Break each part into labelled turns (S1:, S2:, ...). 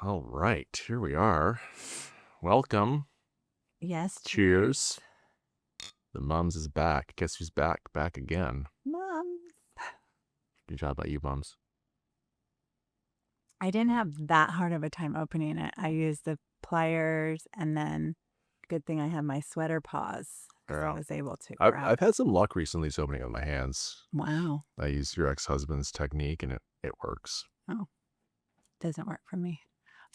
S1: All right, here we are. Welcome.
S2: Yes.
S1: Cheers. The mums is back. Guess who's back? Back again.
S2: Mom.
S1: Good job by you, mums.
S2: I didn't have that hard of a time opening it. I used the pliers, and then good thing I have my sweater paws. I was able to grab.
S1: I've had some luck recently opening with my hands.
S2: Wow.
S1: I used your ex-husband's technique, and it works.
S2: Oh, doesn't work for me.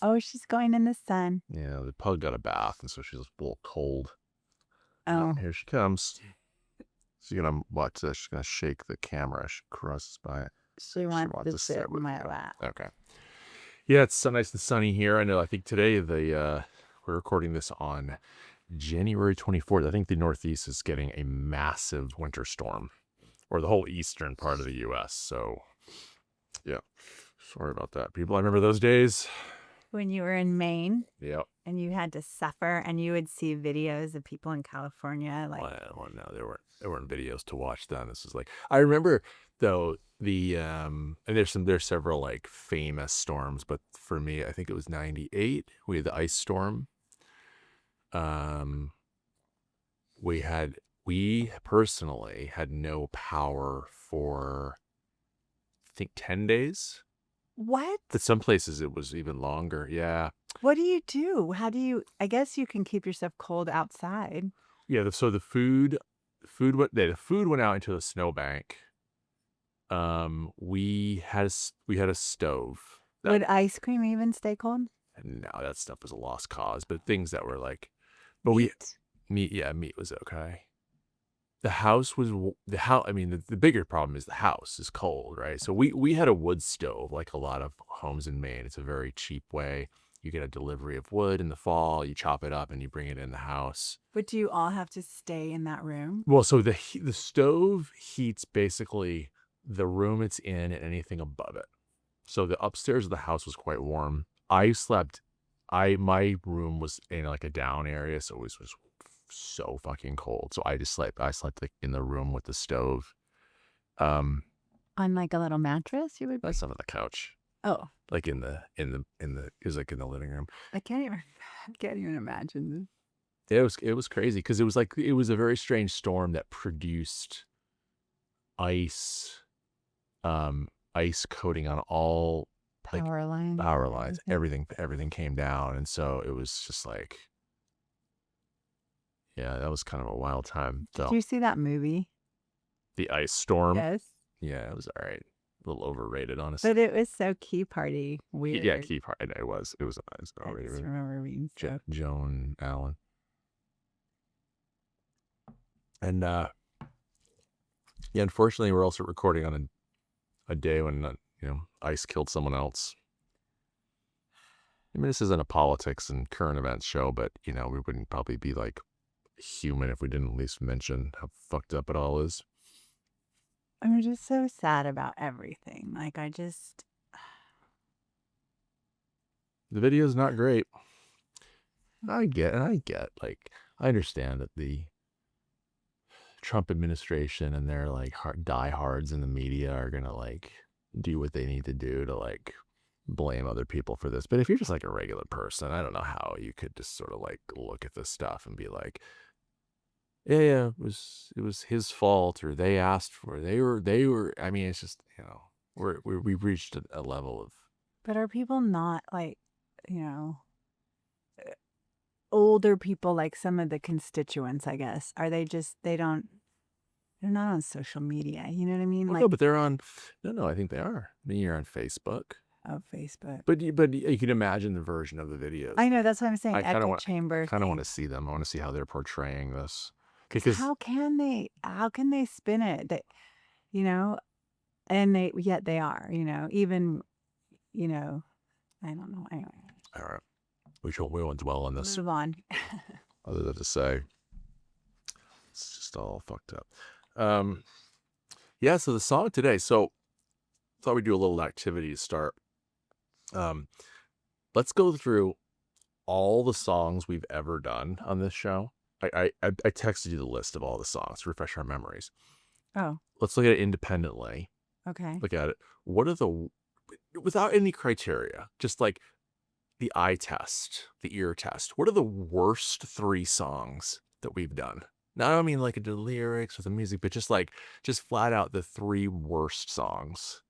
S2: Oh, she's going in the sun.
S1: Yeah, the pug got a bath, and so she's a little cold.
S2: Oh.
S1: Here she comes. She's gonna watch this. She's gonna shake the camera. She crosses by it.
S2: She wants to sit in my lap.
S1: Okay. Yeah, it's so nice and sunny here. I think today we're recording this on January 24th. I think the Northeast is getting a massive winter storm, or the whole eastern part of the U.S. So, yeah, sorry about that, people. I remember those days.
S2: When you were in Maine.
S1: Yep.
S2: And you had to suffer, and you would see videos of people in California.
S1: Well, no, there weren't videos to watch then. This is I remember though and there's several like famous storms, but for me, I think it was 98. We had the ice storm. We personally had no power for, I think, 10 days.
S2: What?
S1: But some places it was even longer. Yeah.
S2: What do? How do you? I guess you can keep yourself cold outside.
S1: Yeah. So the food went out into the snowbank. We had a stove.
S2: Would ice cream even stay cold?
S1: No, that stuff was a lost cause. But things that were meat was okay. The house was the house. I mean, the bigger problem is the house is cold, right? So we had a wood stove, like a lot of homes in Maine. It's a very cheap way. You get a delivery of wood in the fall, you chop it up, and you bring it in the house.
S2: But do you all have to stay in that room?
S1: Well, so the stove heats basically the room it's in and anything above it. So the upstairs of the house was quite warm. My room was in like a down area, so it was so fucking cold. So I slept like in the room with the stove.
S2: On like a little mattress, you would.
S1: I slept on the couch.
S2: Oh,
S1: like in the it was like in the living room.
S2: I can't even imagine.
S1: It was crazy because it was a very strange storm that produced ice coating on all
S2: power
S1: lines. Everything came down, and so it was just like, yeah, that was kind of a wild time.
S2: Did you see that movie?
S1: The Ice Storm?
S2: Yes.
S1: Yeah, it was all right. A little overrated, honestly.
S2: But it was so Key Party weird.
S1: Yeah, Key Party. It was. I just
S2: remember reading stuff.
S1: Joan Allen. And yeah, unfortunately, we're also recording on a day when ice killed someone else. I mean, this isn't a politics and current events show, but we wouldn't probably be like human if we didn't at least mention how fucked up it all is.
S2: I'm just so sad about everything. Like,
S1: the video's not great. I understand that the Trump administration and their like diehards in the media are gonna like do what they need to do to like blame other people for this. But if you're just like a regular person, I don't know how you could just sort of like look at this stuff and be like, yeah, it was his fault, or they asked for it. They were. I mean, it's just we've reached a level of.
S2: But are people not like, older people, like some of the constituents? I guess are they just they're not on social media. You know what I mean?
S1: Well, no, but they're on. No, I think they are. I mean, you're on Facebook.
S2: Oh, Facebook.
S1: But you can imagine the version of the videos.
S2: I know, that's what I'm saying.
S1: I kind of want to see them. I want to see how they're portraying this. Because
S2: how can they spin it that, and yet they are, even, I don't know. Anyway.
S1: All right. We won't dwell on this.
S2: Move on.
S1: Other than to say, it's just all fucked up. Yeah, so the song today. So thought we'd do a little activity to start. Let's go through all the songs we've ever done on this show. I texted you the list of all the songs to refresh our memories.
S2: Oh.
S1: Let's look at it independently.
S2: Okay.
S1: Look at it. What are without any criteria, just like the eye test, the ear test. What are the worst 3 songs that we've done? Now, I don't mean like the lyrics or the music, but just flat out the 3 worst songs.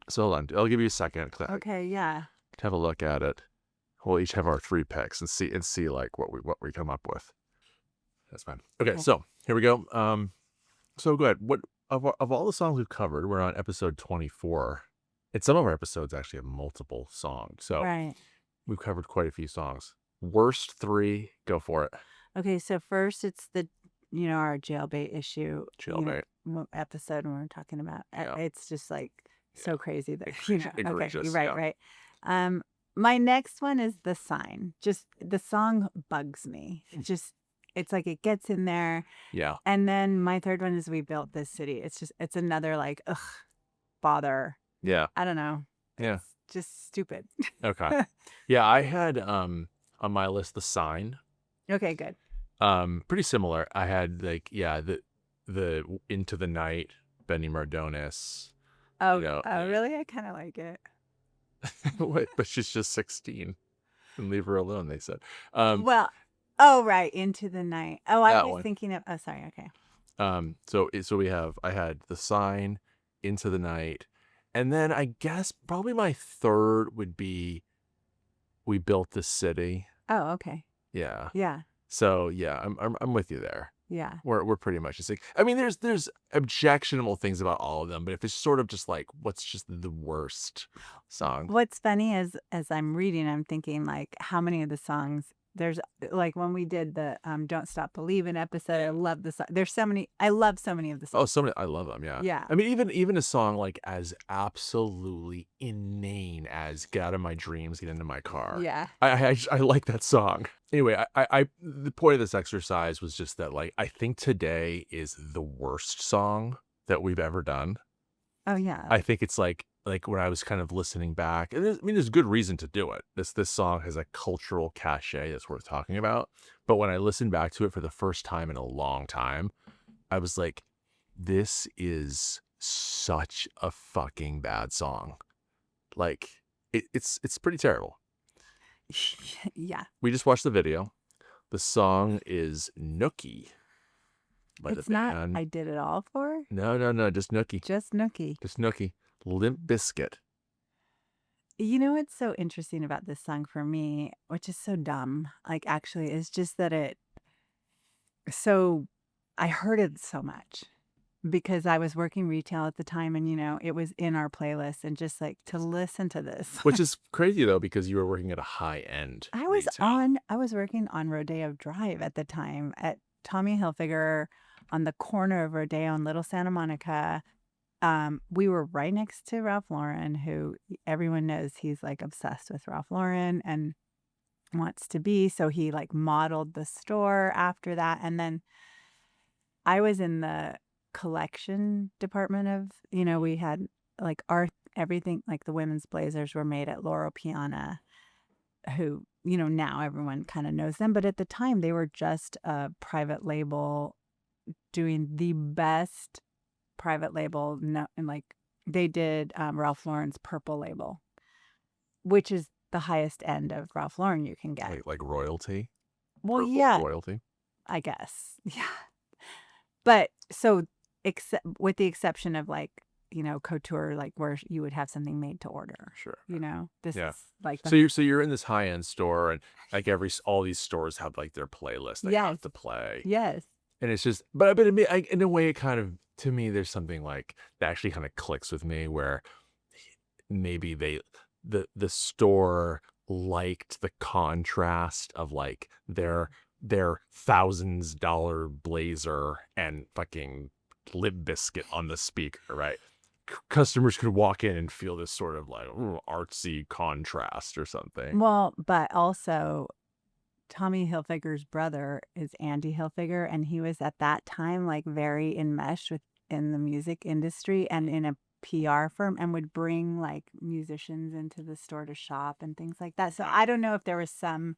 S1: So hold on, I'll give you a second to
S2: Okay, yeah.
S1: have a look at it. We'll each have our 3 picks and see like what we come up with. That's fine. Okay, so here we go. So go ahead. What of all the songs we've covered, we're on episode 24. And some of our episodes actually have multiple songs. So
S2: Right.
S1: we've covered quite a few songs. Worst 3, go for it.
S2: Okay, so first it's the our jailbait issue episode when we're talking about it's just like so crazy that
S1: Egregious,
S2: okay, right. My next one is The Sign. Just the song bugs me. It's like it gets in there.
S1: Yeah.
S2: And then my third one is We Built This City. It's another like bother.
S1: Yeah.
S2: I don't know.
S1: Yeah.
S2: It's just stupid.
S1: Okay. Yeah, I had on my list The Sign.
S2: Okay, good.
S1: Pretty similar. I had like the Into the Night, Benny Mardones.
S2: Oh, really? I kind of like it.
S1: What? But she's just 16, and leave her alone. They said.
S2: Right, Into the Night. Oh, I was
S1: one.
S2: thinking of. Oh, sorry. Okay.
S1: So I had The Sign, Into the Night, and then I guess probably my third would be We Built This City.
S2: Oh, okay.
S1: Yeah.
S2: Yeah.
S1: So yeah, I'm with you there.
S2: Yeah.
S1: We're pretty much just like, I mean, there's objectionable things about all of them, but if it's sort of just like, what's just the worst song?
S2: What's funny is as I'm reading, I'm thinking like how many of the songs there's like when we did the Don't Stop Believin' episode. I love the song. There's so many. I love so many of the songs.
S1: Oh, so many. I love them. Yeah.
S2: Yeah.
S1: I mean, even a song like as absolutely inane as "Get Out of My Dreams, Get Into My Car."
S2: Yeah.
S1: I like that song. Anyway, I the point of this exercise was just that like I think today is the worst song that we've ever done.
S2: Oh yeah.
S1: I think it's like when I was kind of listening back, and there's good reason to do it. This song has a cultural cachet that's worth talking about. But when I listened back to it for the first time in a long time, I was like, this is such a fucking bad song. Like it's pretty terrible.
S2: Yeah.
S1: We just watched the video. The song is Nookie.
S2: It's not I Did It All For?
S1: No, just Nookie.
S2: Just Nookie.
S1: Just Nookie. Limp Bizkit.
S2: You know what's so interesting about this song for me, which is so dumb, like actually, is just that I heard it so much because I was working retail at the time and, it was in our playlist and just like to listen to this.
S1: Which is crazy though, because you were working at a high end.
S2: I was working on Rodeo Drive at the time at Tommy Hilfiger on the corner of Rodeo and Little Santa Monica. We were right next to Ralph Lauren, who everyone knows he's like obsessed with Ralph Lauren and wants to be. So he like modeled the store after that. And then I was in the collection department of, we had like everything, like the women's blazers were made at Loro Piana, who, now everyone kind of knows them. But at the time they were just a private label doing the best private label, and like they did Ralph Lauren's Purple label, which is the highest end of Ralph Lauren you can get.
S1: Like royalty?
S2: Well,
S1: Purple
S2: yeah.
S1: Royalty?
S2: I guess. Yeah. But so with the exception of like, couture, like where you would have something made to order.
S1: Sure.
S2: This is like
S1: so you're in this high end store and like all these stores have like their playlist they have to play.
S2: Yes.
S1: And it's just, but in a way, it kind of, to me, there's something like that actually kind of clicks with me where maybe the store liked the contrast of like their $1,000 blazer and fucking Limp Bizkit on the speaker, right? Customers could walk in and feel this sort of like artsy contrast or something.
S2: Well, but also Tommy Hilfiger's brother is Andy Hilfiger, and he was at that time like very enmeshed in the music industry and in a PR firm, and would bring like musicians into the store to shop and things like that. So I don't know if there was some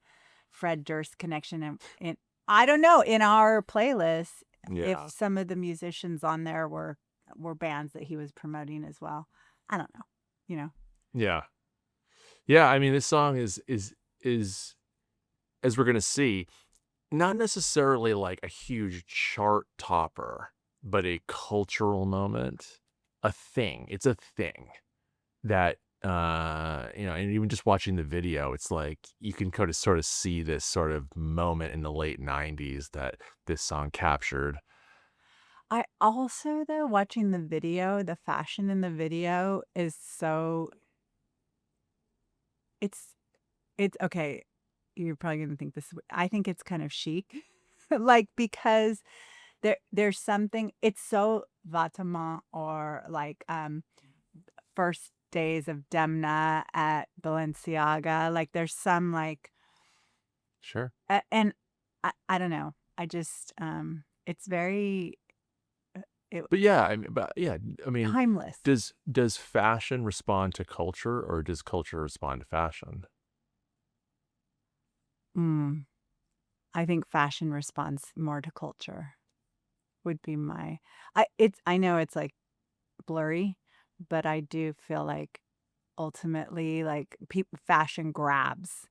S2: Fred Durst connection in I don't know, in our playlist, if some of the musicians on there were bands that he was promoting as well. I don't know,
S1: Yeah. Yeah, I mean, this song is as we're gonna see, not necessarily like a huge chart topper, but a cultural moment, a thing. It's a thing that and even just watching the video, it's like you can kind of sort of see this sort of moment in the late 90s that this song captured.
S2: I also, though, watching the video, the fashion in the video is so it's it's okay, you're probably gonna think this I think it's kind of chic, like, because there's something it's so vêtements or, like, first days of Demna at Balenciaga, like, there's some, like
S1: Sure.
S2: and I don't know, I just, it's very, it
S1: But yeah, I mean,
S2: timeless.
S1: does fashion respond to culture or does culture respond to fashion?
S2: Mm. I think fashion responds more to culture, would be my I know it's, like, blurry, but I do feel like ultimately, like, people fashion grabs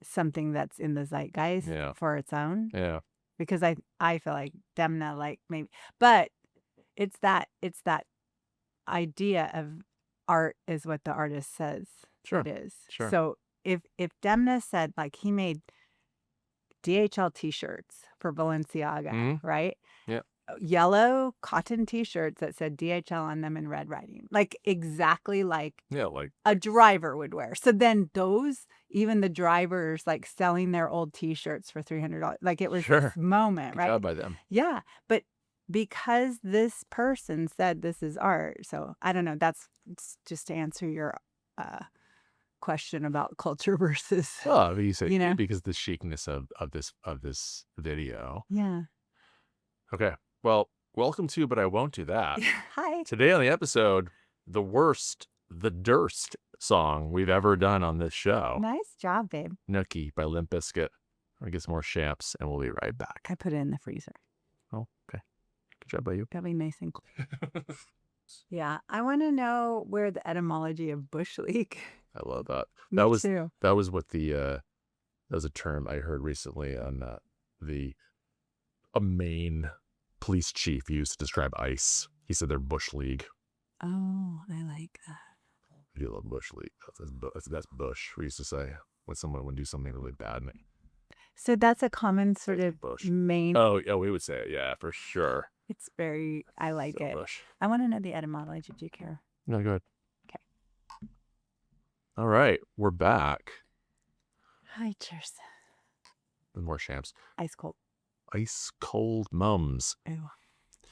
S2: something that's in the zeitgeist
S1: Yeah.
S2: for its own,
S1: Yeah.
S2: because I feel like Demna, like, maybe but it's that idea of art is what the artist says it
S1: Sure.
S2: is.
S1: Sure.
S2: So, if Demna said, like, he made DHL T-shirts for Balenciaga,
S1: Mhm.
S2: right?
S1: Yeah.
S2: Yellow cotton T-shirts that said DHL on them in red writing, like, exactly like
S1: Yeah, like
S2: a driver would wear. So then those even the drivers, like, selling their old T-shirts for $300, like, it was this
S1: sure.
S2: moment,
S1: Good
S2: right?
S1: job by them.
S2: Yeah, but because this person said this is art, so I don't know, that's just to answer your, uh, question about culture versus,
S1: Oh, you say
S2: you know?
S1: because the chicness of this video.
S2: Yeah.
S1: Okay. Well, welcome to But I Won't Do That.
S2: Hi.
S1: Today on the episode, the Durst song we've ever done on this show.
S2: Nice job, babe.
S1: Nookie by Limp Bizkit. We're gonna get some more champs and we'll be right back.
S2: I put it in the freezer.
S1: Oh, okay. Good job by you.
S2: Probably nice and cool. Yeah, I wanna know where the etymology of bush league.
S1: I love that.
S2: Me too.
S1: That was what that was a term I heard recently on a Maine police chief used to describe ICE. He said they're Bush League.
S2: Oh, I like that.
S1: I do love Bush League. That's Bush. We used to say when someone would do something really bad.
S2: So that's a common sort of
S1: Bush.
S2: main
S1: Oh, we would say it. Yeah, for sure.
S2: it's very I like
S1: So
S2: it.
S1: Bush.
S2: I wanna know the etymology. Do you care?
S1: No, go ahead.
S2: Okay.
S1: All right, we're back
S2: Hi, cheers.
S1: with more champs.
S2: Ice cold.
S1: Ice cold mums.
S2: Ew.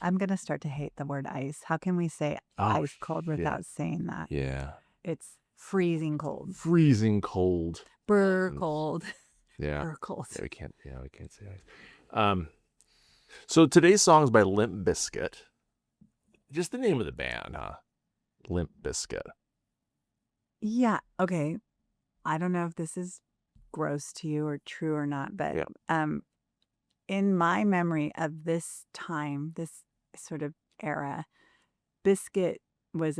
S2: I'm gonna start to hate the word ice. How can we say
S1: Oh,
S2: ice cold
S1: shit.
S2: without saying that?
S1: Yeah.
S2: It's freezing cold.
S1: Freezing cold.
S2: Brr cold.
S1: Yeah.
S2: Brr cold.
S1: Yeah, we can't say ice. So today's song is by Limp Bizkit. Just the name of the band, huh? Limp Bizkit.
S2: Yeah. Okay. I don't know if this is gross to you or true or not, but
S1: Yeah.
S2: in my memory of this time, this sort of era, biscuit was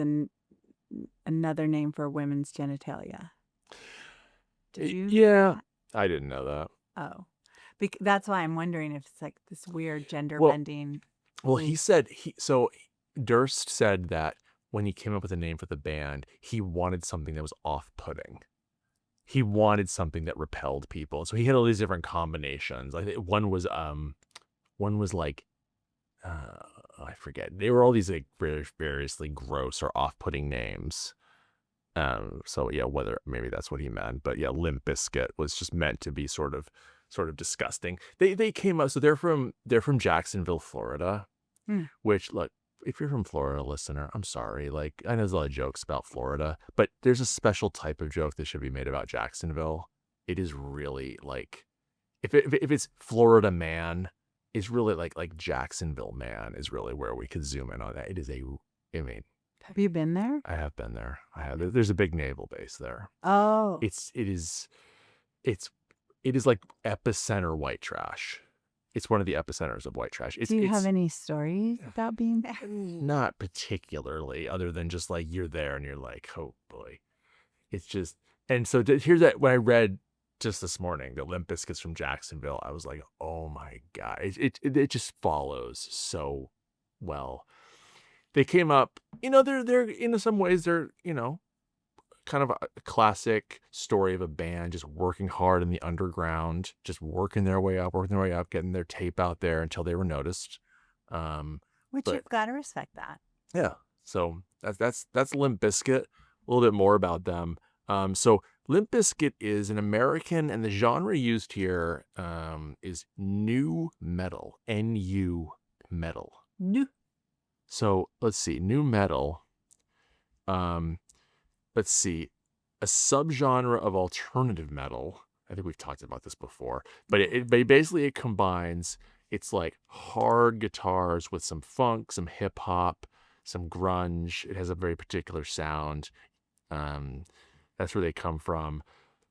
S2: another name for women's genitalia. Did you?
S1: Yeah. I didn't know that.
S2: Oh, that's why I'm wondering if it's like this weird gender
S1: Well-
S2: bending.
S1: Well, he said Durst said that when he came up with a name for the band, he wanted something that was off-putting. He wanted something that repelled people. So he had all these different combinations. I think one was like I forget. They were all these like variously gross or off-putting names. So yeah, whether maybe that's what he meant, but yeah, Limp Bizkit was just meant to be sort of disgusting. They came up, so they're from Jacksonville, Florida. Which, look, if you're from Florida, listener, I'm sorry. Like, I know there's a lot of jokes about Florida, but there's a special type of joke that should be made about Jacksonville. It is really like, if it's Florida man, it's really like Jacksonville man is really where we could zoom in on that. It is I mean,
S2: Have you been there?
S1: I have been there. There's a big naval base there.
S2: Oh,
S1: It is like epicenter white trash. It's one of the epicenters of white trash.
S2: do you have any stories about being there?
S1: Not particularly, other than just like you're there and you're like, oh boy. It's just And so to hear that, when I read just this morning that Limp Bizkit's from Jacksonville, I was like, oh my God. It just follows so well. They came up, they're in some ways they're, kind of a classic story of a band just working hard in the underground, just working their way up, getting their tape out there until they were noticed.
S2: Which
S1: But
S2: you've got to respect that.
S1: yeah, so that's Limp Bizkit. A little bit more about them. So Limp Bizkit is an American, and the genre used here is new metal, NU metal.
S2: No.
S1: So let's see, new metal. Let's see, a subgenre of alternative metal. I think we've talked about this before, but it basically it combines. It's like hard guitars with some funk, some hip hop, some grunge. It has a very particular sound. That's where they come from.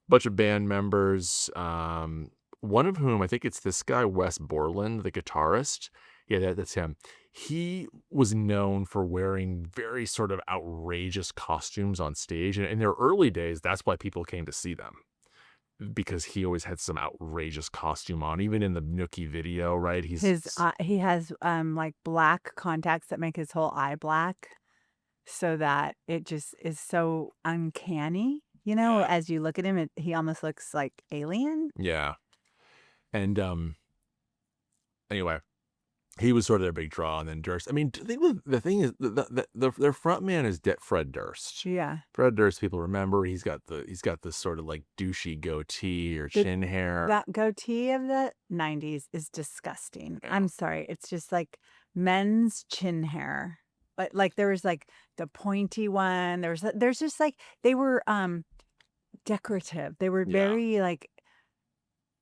S1: Bunch of band members. One of whom I think it's this guy Wes Borland, the guitarist. Yeah, that's him. He was known for wearing very sort of outrageous costumes on stage. And in their early days, that's why people came to see them, because he always had some outrageous costume on. Even in the Nookie video, right?
S2: He has like black contacts that make his whole eye black, so that it just is so uncanny.
S1: Yeah.
S2: As you look at him, he almost looks like alien.
S1: Yeah. And anyway, he was sort of their big draw. And then Durst. I mean, the thing is, their front man is Fred Durst.
S2: Yeah.
S1: Fred Durst, people remember. He's got this sort of like douchey goatee or chin hair.
S2: That goatee of the 90s is disgusting.
S1: Yeah.
S2: I'm sorry. It's just like men's chin hair. But like there was like the pointy one. There's just like they were decorative. They were very like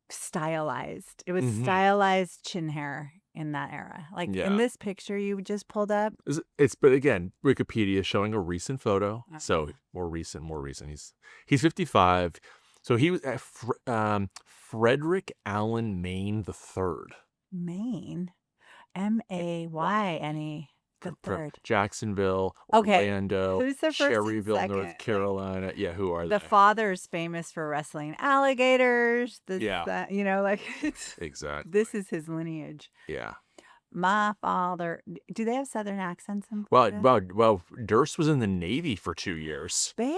S2: stylized. It was stylized chin hair in that era. Like in this picture you just pulled up.
S1: But again, Wikipedia is showing a recent photo. So more recent. He's 55. So he was at Frederick Allen Maine the Third.
S2: Maine, Mayne the third.
S1: Jacksonville, Orlando,
S2: Who's the first and
S1: Cherryville,
S2: second?
S1: North Carolina. Yeah, who are
S2: The
S1: they?
S2: father's famous for wrestling alligators. Like
S1: Exactly.
S2: This is his lineage.
S1: Yeah.
S2: My father. Do they have Southern accents in
S1: Well,
S2: Florida?
S1: Durst was in the Navy for 2 years.
S2: Babe,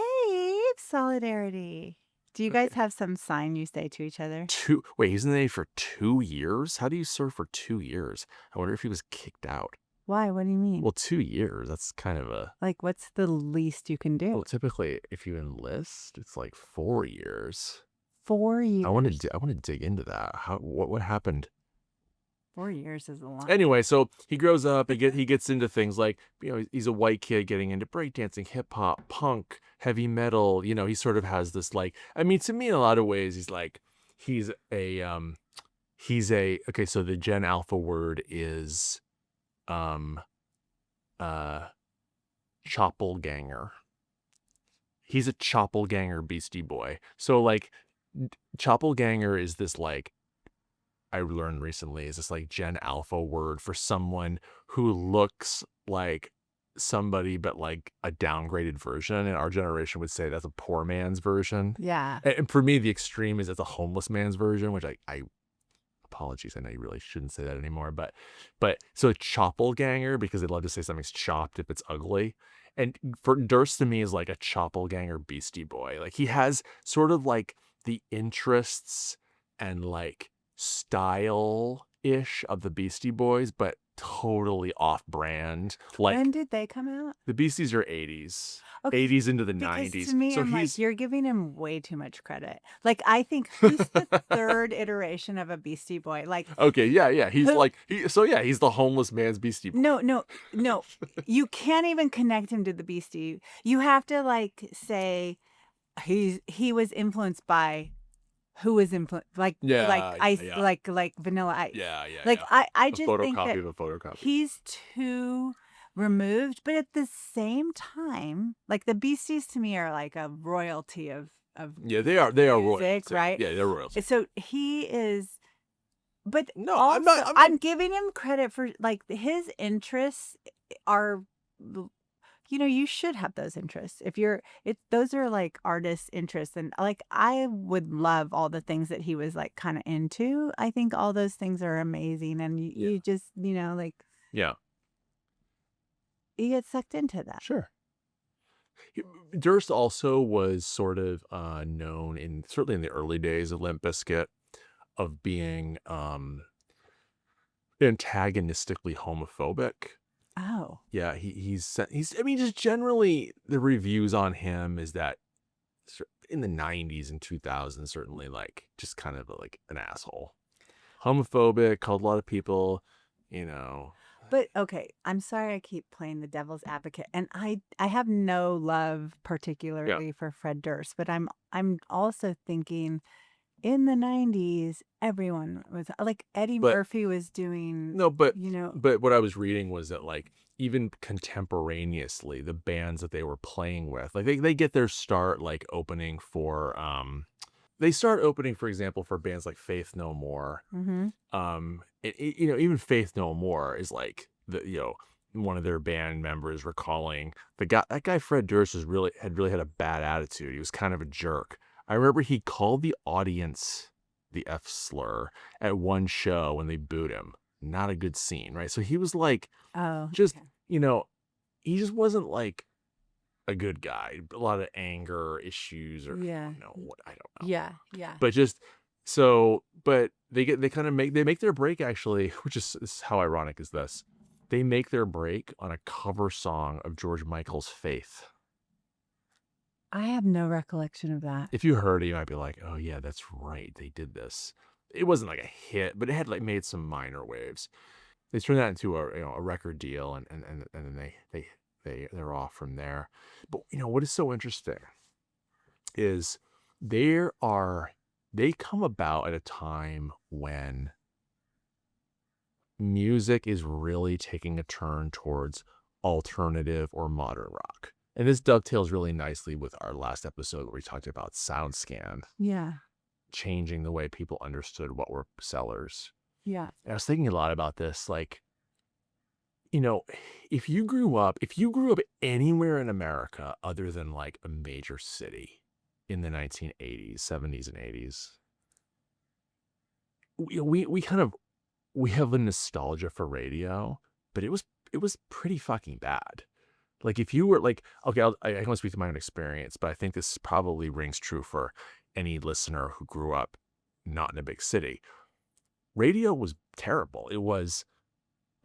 S2: solidarity. Do you guys have some sign you say to each other?
S1: Wait, he's in the Navy for 2 years? How do you serve for 2 years? I wonder if he was kicked out.
S2: Why? What do you mean?
S1: Well, 2 years, that's kind of a...
S2: Like, what's the least you can do?
S1: Well, typically, if you enlist, it's like 4 years.
S2: 4 years?
S1: I want to dig into that. What happened?
S2: 4 years is a lot.
S1: Anyway, so he grows up, he gets into things like, he's a white kid getting into breakdancing, hip hop, punk, heavy metal. He sort of has this like, I mean, to me, in a lot of ways, he's a, okay, so the Gen Alpha word is, choppelganger. He's a choppelganger Beastie Boy. So like, choppelganger is this like, I learned recently, is this like Gen Alpha word for someone who looks like somebody but like a downgraded version, and our generation would say that's a poor man's version.
S2: Yeah.
S1: And for me, the extreme is that's a homeless man's version, which I apologies, I know you really shouldn't say that anymore, but so choppelganger, because they love to say something's chopped if it's ugly. And for Durst, to me, is like a choppelganger Beastie Boy. Like he has sort of like the interests and like style-ish of the Beastie Boys, but totally off-brand. Like,
S2: when did they come out?
S1: The Beasties are 80s.
S2: Okay,
S1: 80s into the
S2: because
S1: 90s.
S2: To me,
S1: so
S2: I'm like, you're giving him way too much credit. Like, I think who's the third iteration of a Beastie Boy? Like,
S1: okay, yeah. He's he's the homeless man's Beastie Boy.
S2: No. You can't even connect him to the Beastie. You have to like say he was influenced by who was influenced, like Ice, like Vanilla Ice.
S1: Yeah.
S2: Like I just think
S1: photocopy
S2: that
S1: of a photocopy.
S2: he's too removed, but at the same time, like the Beasties to me are like a royalty of
S1: yeah, they are royalty,
S2: right?
S1: Yeah, they're royalty.
S2: So he is, but
S1: no,
S2: also,
S1: I'm not.
S2: I'm giving him credit for like his interests are you should have those interests. If you're those are like artists' interests, and like I would love all the things that he was like kind of into. I think all those things are amazing, and
S1: Yeah.
S2: you just, like
S1: Yeah.
S2: you get sucked into that.
S1: Sure. Durst also was sort of known certainly in the early days of Limp Bizkit of being antagonistically homophobic.
S2: Oh,
S1: Yeah, he's I mean, just generally the reviews on him is that in the 90s and 2000s, certainly like just kind of like an asshole. Homophobic, called a lot of people, you know.
S2: but okay. I'm sorry I keep playing the devil's advocate, and I have no love
S1: Yeah.
S2: particularly for Fred Durst, but I'm also thinking in the 90s, everyone was like Eddie
S1: But
S2: Murphy was doing,
S1: no,
S2: you know,
S1: but what I was reading was that like even contemporaneously, the bands that they were playing with, like they get their start like opening for they start opening, for example, for bands like Faith No More.
S2: mhm.
S1: Even Faith No More is like one of their band members recalling that guy Fred Durst had really had a bad attitude. He was kind of a jerk. I remember he called the audience the F slur at one show when they booed him. Not a good scene, right? So he was like
S2: Oh,
S1: just,
S2: okay.
S1: he just wasn't like a good guy. A lot of anger issues or
S2: Yeah.
S1: what, I don't know.
S2: Yeah, yeah.
S1: But but they make their break actually, which is this is how ironic is this. They make their break on a cover song of George Michael's Faith.
S2: I have no recollection of that.
S1: If you heard it, you might be like, "Oh yeah, that's right. They did this." It wasn't like a hit, but it had like made some minor waves. They turned that into a record deal, and then they're off from there. But what is so interesting is there are they come about at a time when music is really taking a turn towards alternative or modern rock. And this dovetails really nicely with our last episode where we talked about SoundScan
S2: Yeah.
S1: changing the way people understood what were sellers.
S2: Yeah.
S1: And I was thinking a lot about this, like, if you grew up anywhere in America other than like a major city in the 1980s, 70s, and 80s, we kind of we have a nostalgia for radio, but it was pretty fucking bad. Like if you were like, okay, I can only speak to my own experience, but I think this probably rings true for any listener who grew up not in a big city. Radio was terrible. It was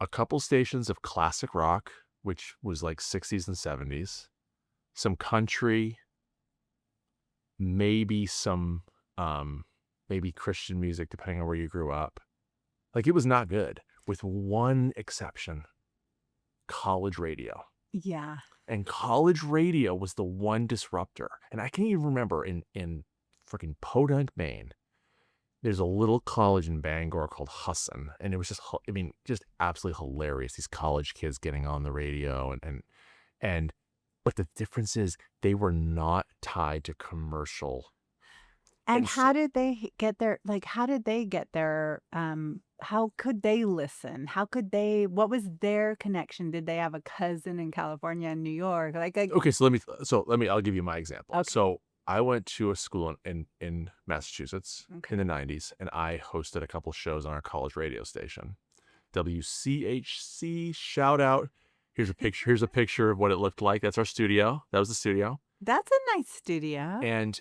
S1: a couple stations of classic rock, which was like 60s and 70s, some country, maybe some maybe Christian music, depending on where you grew up. Like it was not good, with one exception: college radio.
S2: Yeah.
S1: And college radio was the one disruptor. And I can even remember in freaking Podunk, Maine, there's a little college in Bangor called Husson. And it was just absolutely hilarious. These college kids getting on the radio but the difference is they were not tied to commercial.
S2: And
S1: so
S2: how did they get their how could they listen? What was their connection? Did they have a cousin in California and New York?
S1: Okay, I'll give you my example.
S2: Okay.
S1: So I went to a school in Massachusetts
S2: Okay.
S1: in the 90s, and I hosted a couple shows on our college radio station. WCHC, shout out. Here's a picture of what it looked like. That's our studio. That was the studio.
S2: That's a nice studio.
S1: And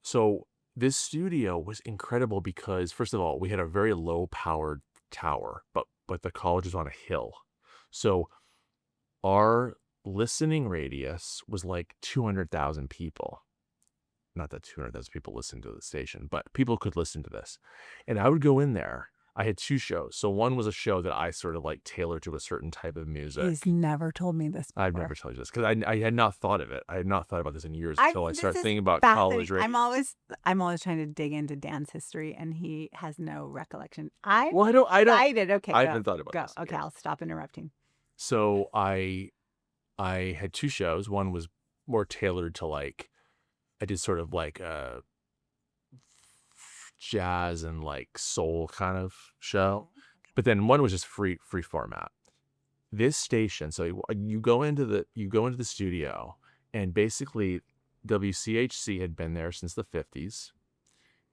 S1: so this studio was incredible because, first of all, we had a very low powered tower, but the college was on a hill. So our listening radius was like 200,000 people. Not that 200,000 people listened to the station, but people could listen to this. And I would go in there. I had two shows. So one was a show that I sort of like tailored to a certain type of music.
S2: He's never told me this before.
S1: I've never told you this because I had not thought of it. I had not thought about this in years until I
S2: This
S1: started
S2: is
S1: thinking about college
S2: fascinating.
S1: radio.
S2: I'm always trying to dig into Dan's history, and he has no recollection.
S1: Well, I don't.
S2: Excited. Okay,
S1: I
S2: go.
S1: haven't thought about
S2: Go.
S1: this.
S2: Okay,
S1: Yeah.
S2: I'll stop interrupting.
S1: So I had two shows. One was more tailored to like, I did sort of like a jazz and like soul kind of show. But then one was just free format. this station. So you go into the studio, and basically WCHC had been there since the 50s,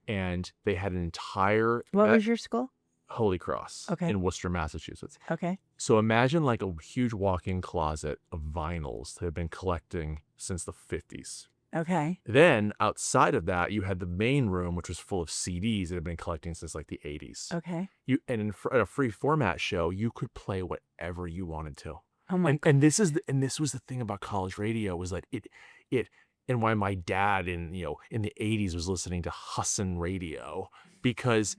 S1: and they had an entire
S2: What was your school?
S1: Holy Cross
S2: Okay.
S1: in Worcester, Massachusetts.
S2: Okay.
S1: So imagine like a huge walk-in closet of vinyls that had been collecting since the 50s.
S2: Okay.
S1: Then outside of that, you had the main room, which was full of CDs that had been collecting since like the 80s.
S2: Okay.
S1: At a free format show, you could play whatever you wanted to.
S2: Oh my
S1: And this was the thing about college radio, was like it and why my dad in the 80s was listening to Hussin' radio, because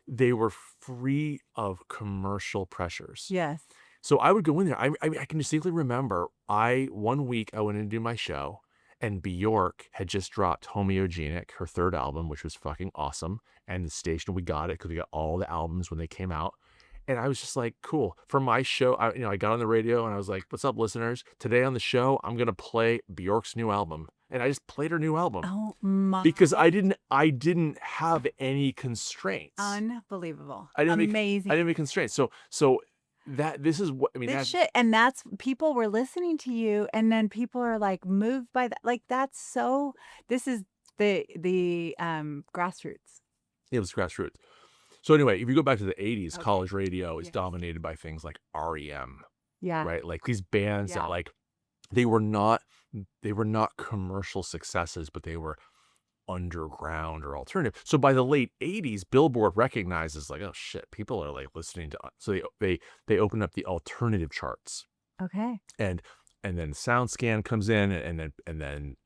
S1: they were free of commercial pressures.
S2: Yes.
S1: So I would go in there. I can distinctly remember one week I went in to do my show, and Bjork had just dropped Homoeugenic, her third album, which was fucking awesome. And the station, we got it because we got all the albums when they came out. And I was just like, cool. For my show, I got on the radio and I was like, what's up, listeners? Today on the show, I'm going to play Bjork's new album. And I just played her new album.
S2: Oh my.
S1: Because I didn't have any constraints.
S2: Unbelievable.
S1: I
S2: Amazing.
S1: didn't have any constraints. So this is what I mean.
S2: This shit, and that's, people were listening to you, and then people are like moved by that. Like, that's so. This is the grassroots.
S1: It was grassroots. So anyway, if you go back to the 80s,
S2: Okay.
S1: college radio is
S2: Yes.
S1: dominated by things like REM,
S2: Yeah.
S1: right? Like these bands
S2: Yeah.
S1: that like they were not commercial successes, but they were underground or alternative. So by the late 80s, Billboard recognizes like, oh shit, people are like listening to, so they open up the alternative charts.
S2: Okay.
S1: And then SoundScan comes in, and then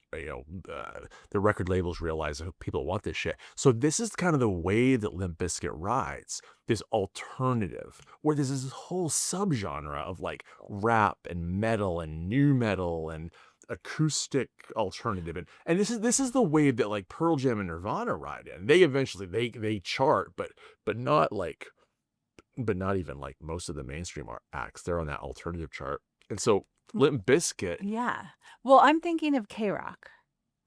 S1: the record labels realize that people want this shit. So this is kind of the way that Limp Bizkit rides, this alternative, where there's this whole subgenre of like rap and metal and new metal and acoustic alternative, and this is the wave that like Pearl Jam and Nirvana ride in. They eventually they chart, but not even like most of the mainstream acts. They're on that alternative chart, and so Limp Bizkit,
S2: Yeah. Well, I'm thinking of K-Rock.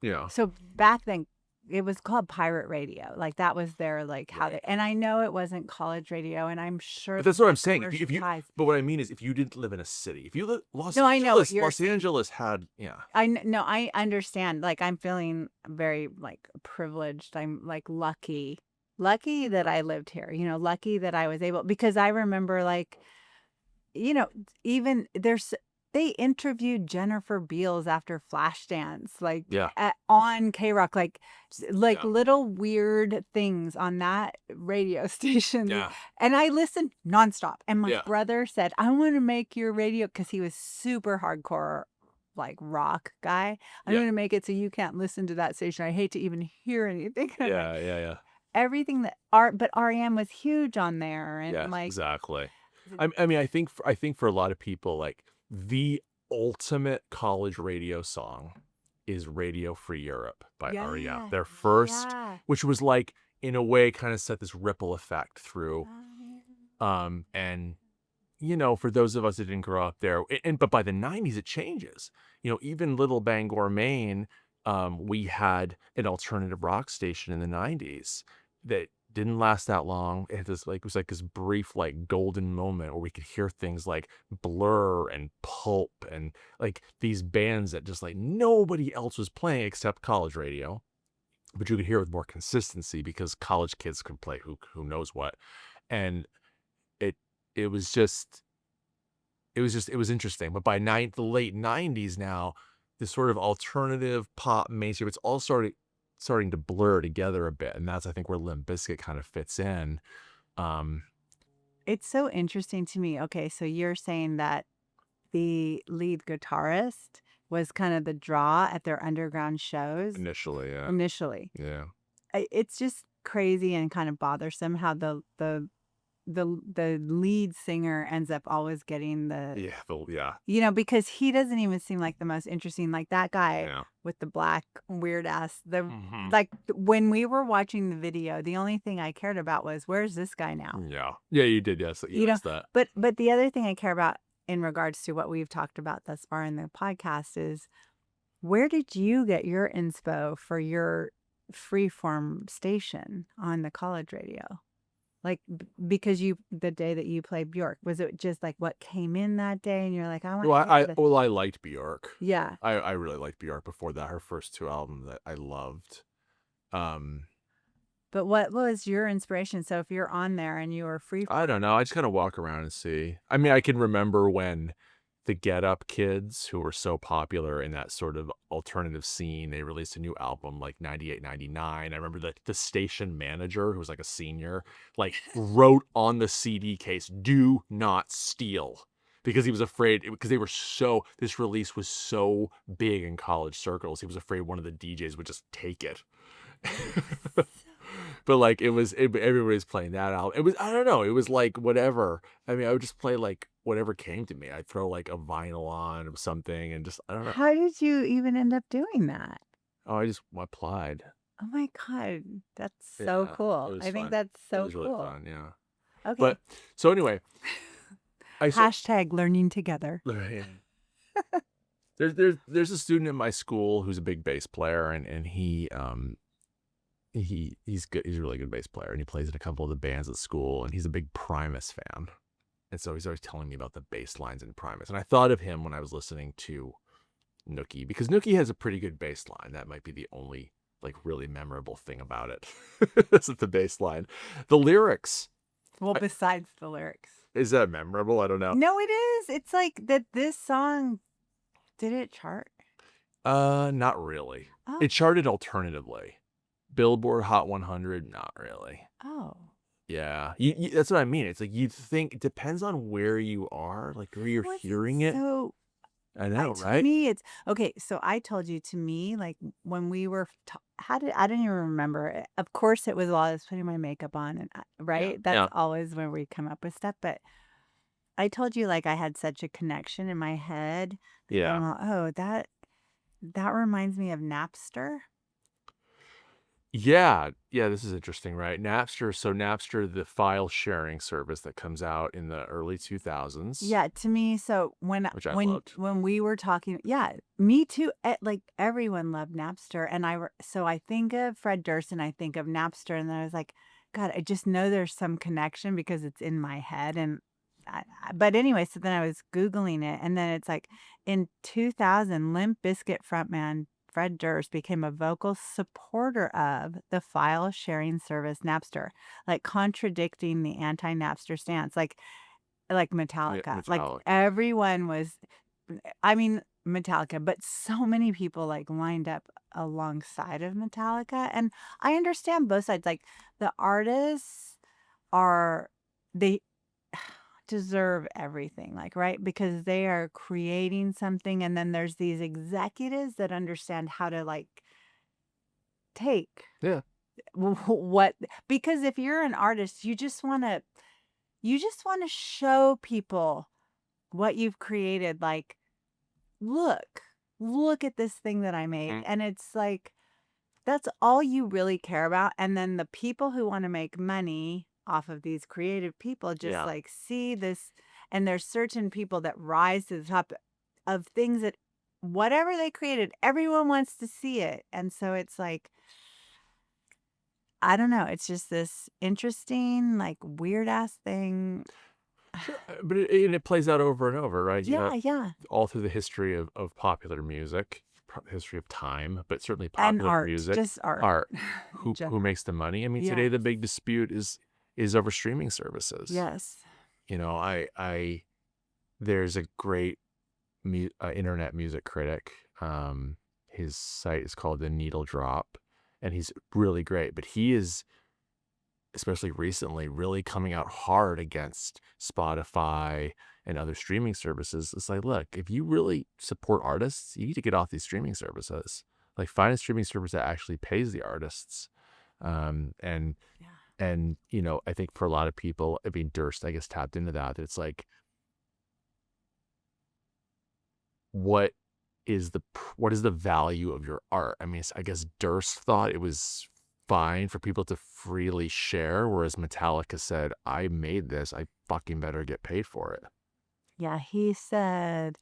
S1: yeah.
S2: So back then, it was called pirate radio. Like, that was their, like, how
S1: Right.
S2: they, and I know it wasn't college radio, and I'm sure.
S1: But that's what I'm saying. If you,
S2: ties.
S1: but what I mean is, if you didn't live in a city, if you live
S2: No, I know what you're
S1: Los Angeles had, yeah.
S2: No, I understand. Like, I'm feeling very like privileged. I'm like lucky that I lived here. Lucky that I was able, because I remember like, even they interviewed Jennifer Beals after Flashdance, like
S1: Yeah.
S2: on K-Rock, like
S1: Yeah.
S2: little weird things on that radio station.
S1: Yeah.
S2: And I listened nonstop. And my
S1: Yeah.
S2: brother said, I want to make your radio, because he was super hardcore, like rock guy. I'm
S1: Yeah.
S2: going to make it so you can't listen to that station. I hate to even hear anything.
S1: Yeah.
S2: Everything but REM was huge on there. And
S1: Yeah,
S2: like,
S1: exactly. I mean, I think for a lot of people, like the ultimate college radio song is Radio Free Europe by REM. Their first,
S2: yeah.
S1: which was like, in a way, kind of set this ripple effect through. And for those of us that didn't grow up there, but by the 90s it changes. Even Little Bangor, Maine, we had an alternative rock station in the 90s that didn't last that long. It was like this brief like golden moment where we could hear things like Blur and Pulp and like these bands that just like nobody else was playing except college radio, but you could hear with more consistency because college kids could play who knows what. And it was interesting. But by the late 90s now, this sort of alternative pop mainstream, it's all starting to blur together a bit, and that's I think where Limp Bizkit kind of fits in.
S2: It's so interesting to me. Okay, so you're saying that the lead guitarist was kind of the draw at their underground shows
S1: Initially. Yeah.
S2: It's just crazy and kind of bothersome how the lead singer ends up always getting because he doesn't even seem like the most interesting, like that guy with the black weird ass, like when we were watching the video, the only thing I cared about was, where's this guy now?
S1: Yeah, you did. Yes, that.
S2: But the other thing I care about in regards to what we've talked about thus far in the podcast is, where did you get your inspo for your freeform station on the college radio? Like, because the day that you played Bjork, was it just like what came in that day and you're like, I want
S1: Well,
S2: to go to the,
S1: well, I liked Bjork.
S2: yeah.
S1: I really liked Bjork before that. Her first 2 albums that I loved. Um,
S2: But what was your inspiration? So if you're on there and you were free,
S1: I don't know. I just kind of walk around and see. I mean, I can remember when the Get Up Kids, who were so popular in that sort of alternative scene, they released a new album like 98, 99. I remember the station manager, who was like a senior, like wrote on the CD case, "Do not steal." Because he was afraid, because this release was so big in college circles, he was afraid one of the DJs would just take it. But like everybody's playing that out. It was, I don't know, it was like whatever. I mean, I would just play like whatever came to me. I'd throw like a vinyl on or something and just, I don't know.
S2: how did you even end up doing that?
S1: Oh, I just applied.
S2: Oh my God, that's so
S1: Yeah, it
S2: cool.
S1: was
S2: I think
S1: fun.
S2: that's
S1: It
S2: so
S1: was really
S2: cool.
S1: fun, yeah.
S2: Okay.
S1: But so anyway, I so
S2: Hashtag learning together.
S1: there's a student in my school who's a big bass player, and he's good. He's a really good bass player, and he plays in a couple of the bands at school, and he's a big Primus fan. And so he's always telling me about the bass lines in Primus. And I thought of him when I was listening to Nookie, because Nookie has a pretty good bass line. That might be the only like really memorable thing about it. Is the bass line. The lyrics,
S2: Well, besides the lyrics.
S1: is that memorable? I don't know.
S2: No, it is. It's like that this song, did it chart?
S1: Not really.
S2: Oh.
S1: It charted alternatively. Billboard Hot 100, not really.
S2: Oh.
S1: Yeah, that's what I mean. It's like you'd think it depends on where you are, like where you're hearing it.
S2: So
S1: I know,
S2: to
S1: right?
S2: me, it's okay. So I told you, to me, like when we were, I didn't even remember it. Of course, it was while I was putting my makeup on, and right, that's
S1: Yeah.
S2: always where we come up with stuff. But I told you, like I had such a connection in my head.
S1: Yeah.
S2: I'm like, oh, that reminds me of Napster.
S1: Yeah, this is interesting, right? Napster, the file sharing service that comes out in the early 2000s.
S2: Yeah, to me, so
S1: Which I loved.
S2: when we were talking, yeah, me too. Like everyone loved Napster, and so I think of Fred Durst and I think of Napster, and then I was like, God, I just know there's some connection because it's in my head, and but anyway, so then I was Googling it, and then it's like in 2000, Limp Bizkit frontman Fred Durst became a vocal supporter of the file sharing service Napster, like contradicting the anti-Napster stance, like Metallica. Like
S1: Metallica.
S2: everyone was, I mean, Metallica, but so many people like lined up alongside of Metallica. And I understand both sides. Like the artists they deserve everything, like, right? Because they are creating something. And then there's these executives that understand how to like take
S1: Yeah.
S2: what, because if you're an artist, you just want to show people what you've created. Like, look at this thing that I made.
S1: Mhm.
S2: And it's like, that's all you really care about. And then the people who want to make money off of these creative people just
S1: Yeah.
S2: like see this. And there's certain people that rise to the top of things that whatever they created, everyone wants to see it. And so it's like, I don't know. It's just this interesting, like weird ass thing.
S1: Sure, but it plays out over and over, right?
S2: Yeah, yeah.
S1: All through the history of popular music, history of time, but certainly
S2: And
S1: popular
S2: art,
S1: music,
S2: just art.
S1: art. Who
S2: General.
S1: makes the money? I mean,
S2: Yeah.
S1: today the big dispute is over streaming services.
S2: Yes.
S1: You know, there's a great internet music critic. His site is called The Needle Drop, and he's really great. But he is, especially recently, really coming out hard against Spotify and other streaming services. It's like, look, if you really support artists, you need to get off these streaming services. Like, find a streaming service that actually pays the artists. And you know, I think for a lot of people, I mean, Durst, I guess, tapped into that. It's like, what is the value of your art? I mean, I guess Durst thought it was fine for people to freely share, whereas Metallica said, I made this, I fucking better get paid for it.
S2: Yeah, he said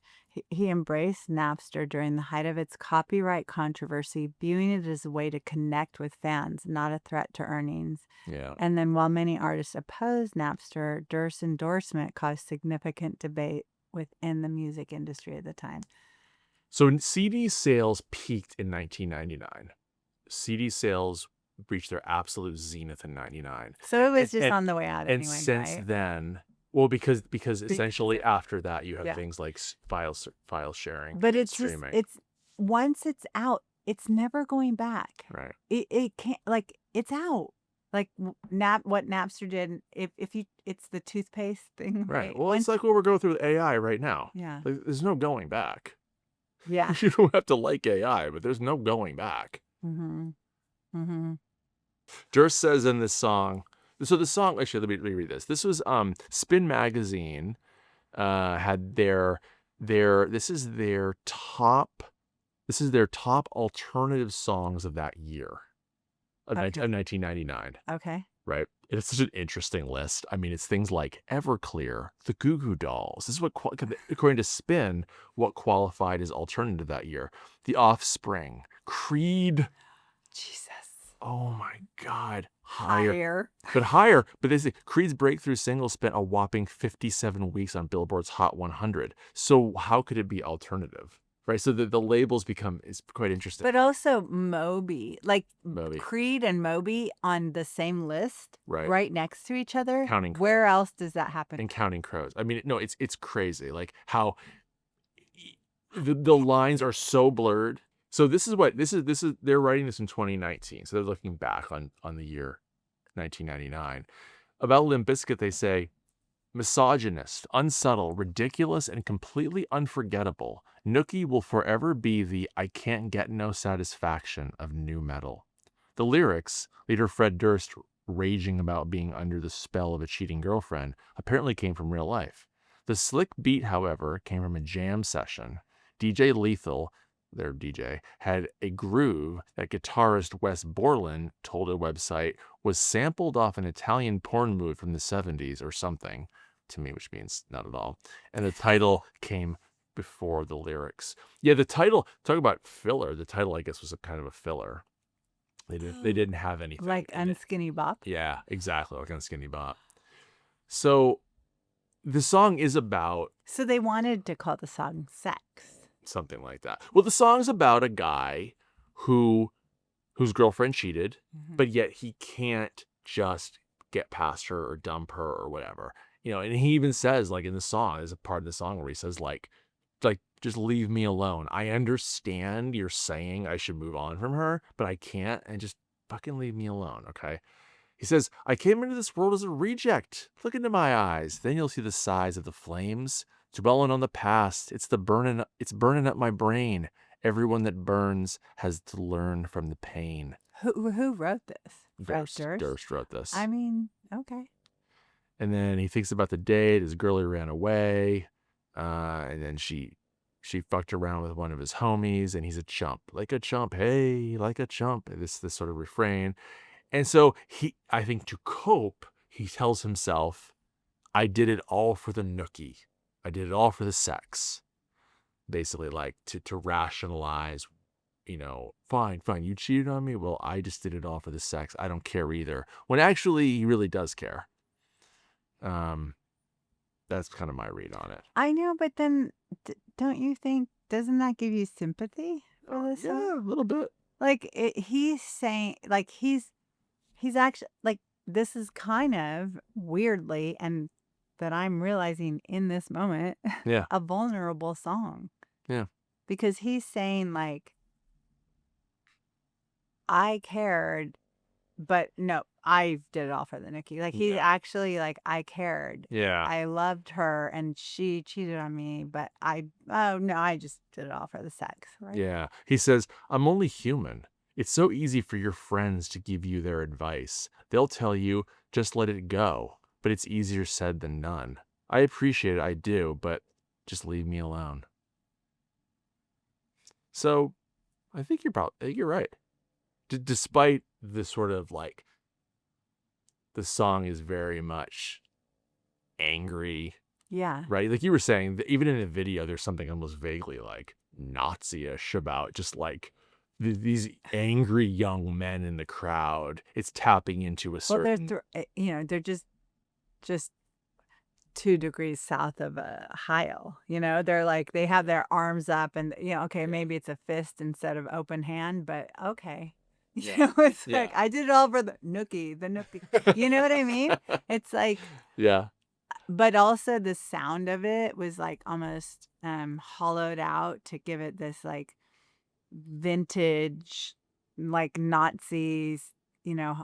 S2: he embraced Napster during the height of its copyright controversy, viewing it as a way to connect with fans, not a threat to earnings.
S1: Yeah.
S2: And then while many artists opposed Napster, Durst's endorsement caused significant debate within the music industry at the time.
S1: So CD sales peaked in 1999. CD sales reached their absolute zenith in 99.
S2: So it was just
S1: And
S2: on the way out
S1: and
S2: anyway,
S1: since
S2: right?
S1: then, well, because essentially after that you have
S2: Yeah.
S1: things like file sharing,
S2: But it's just
S1: streaming.
S2: it's once it's out, it's never going back.
S1: Right.
S2: It can't, like, it's out. Like what Napster did, if you it's the toothpaste thing,
S1: Right.
S2: right?
S1: Well,
S2: Once
S1: it's like what we're going through with AI right now.
S2: yeah.
S1: Like, there's no going back.
S2: Yeah.
S1: You don't have to like AI, but there's no going back.
S2: Mhm. Mhm.
S1: Durst says in this song, so the song, actually, let me read this. This was Spin Magazine had this is their top alternative songs of that year of
S2: Okay.
S1: 1999,
S2: Okay.
S1: right? It's such an interesting list. I mean, it's things like Everclear, the Goo Goo Dolls. This is what, according to Spin, what qualified as alternative that year. The Offspring, Creed.
S2: Jesus.
S1: Oh my God.
S2: Higher.
S1: Higher. But this Creed's breakthrough single spent a whopping 57 weeks on Billboard's Hot 100. So how could it be alternative? Right? So the labels it's quite interesting.
S2: But also Moby, like
S1: Moby.
S2: Creed and Moby on the same list,
S1: Right.
S2: right next to each other.
S1: Counting
S2: Where else does that happen?
S1: And Counting Crows. I mean, no, it's crazy. Like how the lines are so blurred. So this is they're writing this in 2019. So they're looking back on the year 1999. About Limp Bizkit, they say, misogynist, unsubtle, ridiculous, and completely unforgettable, Nookie will forever be the I can't get no satisfaction of new metal. The lyrics, leader Fred Durst raging about being under the spell of a cheating girlfriend, apparently came from real life. The slick beat, however, came from a jam session. DJ Lethal, their DJ, had a groove that guitarist Wes Borland told a website was sampled off an Italian porn movie from the 70s or something, to me, which means not at all. And the title came before the lyrics. Yeah, the title, talk about filler. The title, I guess, was a kind of a filler. They didn't have anything.
S2: Like Unskinny Bop?
S1: Yeah, exactly, like Unskinny Bop. So the song is about...
S2: So they wanted to call the song Sex.
S1: Something like that. Well, the song's about a guy whose girlfriend cheated, but yet he can't just get past her or dump her or whatever. You know, and he even says, like in the song, there's a part of the song where he says, like, just leave me alone. I understand you're saying I should move on from her, but I can't, and just fucking leave me alone, okay? He says, I came into this world as a reject. Look into my eyes. Then you'll see the size of the flames. Dwelling on the past. It's burning up my brain. Everyone that burns has to learn from the pain.
S2: Who wrote this?
S1: Durst wrote this.
S2: I mean, okay.
S1: And then he thinks about the date. His girlie ran away. And then she fucked around with one of his homies, and he's a chump. Like a chump. Hey, like a chump. This sort of refrain. And so I think to cope, he tells himself, I did it all for the nookie. I did it all for the sex. Basically, like to rationalize, you know, fine, you cheated on me. Well, I just did it all for the sex. I don't care either. When actually he really does care. That's kind of my read on it.
S2: I know, but then don't you think, doesn't that give you sympathy for this song?
S1: Yeah, a little bit.
S2: Like he's saying, like he's actually, like, this is kind of weirdly, and that I'm realizing in this moment,
S1: Yeah.
S2: a vulnerable song.
S1: Yeah.
S2: Because he's saying, like, I cared, but no, I did it all for the nookie. Like, he's actually like, I cared.
S1: Yeah.
S2: I loved her and she cheated on me, but I just did it all for the sex, right?
S1: Yeah. He says, I'm only human. It's so easy for your friends to give you their advice. They'll tell you, just let it go. But it's easier said than done. I appreciate it, I do, but just leave me alone. So, I think you're right. Despite the sort of like, the song is very much angry,
S2: Yeah.
S1: right? Like you were saying, even in a video, there's something almost vaguely like Nazi-ish about just like these angry young men in the crowd. It's tapping into a
S2: Well,
S1: certain,
S2: they're just 2 degrees south of Heil, they're like, they have their arms up and, okay, maybe it's a fist instead of open hand, but okay.
S1: yeah,
S2: It's like,
S1: yeah,
S2: I did it all for the nookie. You know what I mean? It's like,
S1: yeah,
S2: but also the sound of it was like almost hollowed out to give it this like vintage, like Nazis, you know,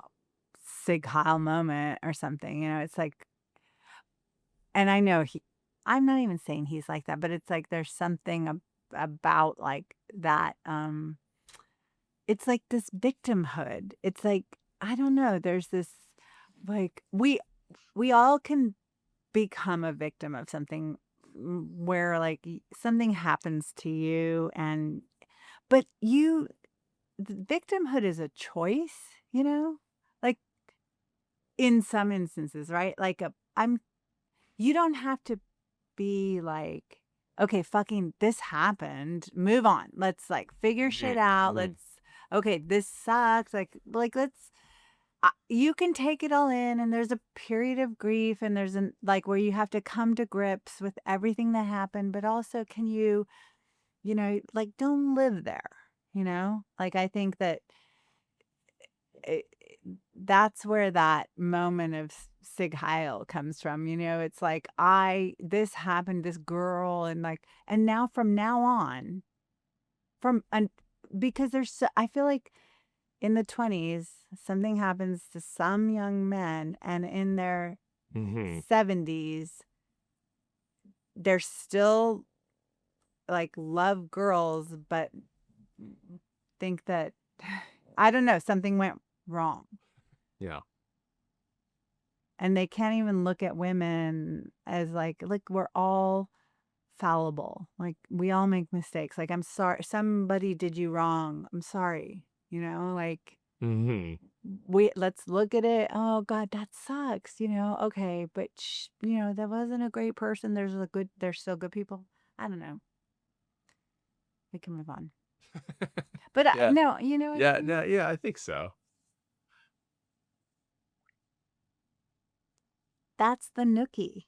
S2: Sig Heil moment or something. It's like, and I know I'm not even saying he's like that, but it's like there's something about like that. It's like this victimhood. It's like, I don't know. There's this like we all can become a victim of something where like something happens to you but the victimhood is a choice, like in some instances, right? Like you don't have to be like, okay, fucking this happened. Move on. Let's like figure shit out.
S1: mhm,
S2: Okay, this sucks. Let's you can take it all in, and there's a period of grief, and there's like where you have to come to grips with everything that happened, but also can like don't live there, Like I think that it, that's where that moment of Sig Heil comes from. It's like this happened, this girl, and like, and now from now on, and because I feel like in the 20s, something happens to some young men, and in their
S1: mhm.
S2: 70s, they're still like love girls, but think that, I don't know, something went wrong.
S1: Yeah,
S2: And they can't even look at women as like, look, we're all fallible. Like, we all make mistakes. Like, I'm sorry, somebody did you wrong. I'm sorry. Like,
S1: hmm
S2: let's look at it. Oh God, that sucks. Okay, but that wasn't a great person. There's still good people. I don't know. We can move on. But
S1: yeah,
S2: no, you know what I
S1: yeah,
S2: mean?
S1: no, yeah. I think so.
S2: That's the nookie.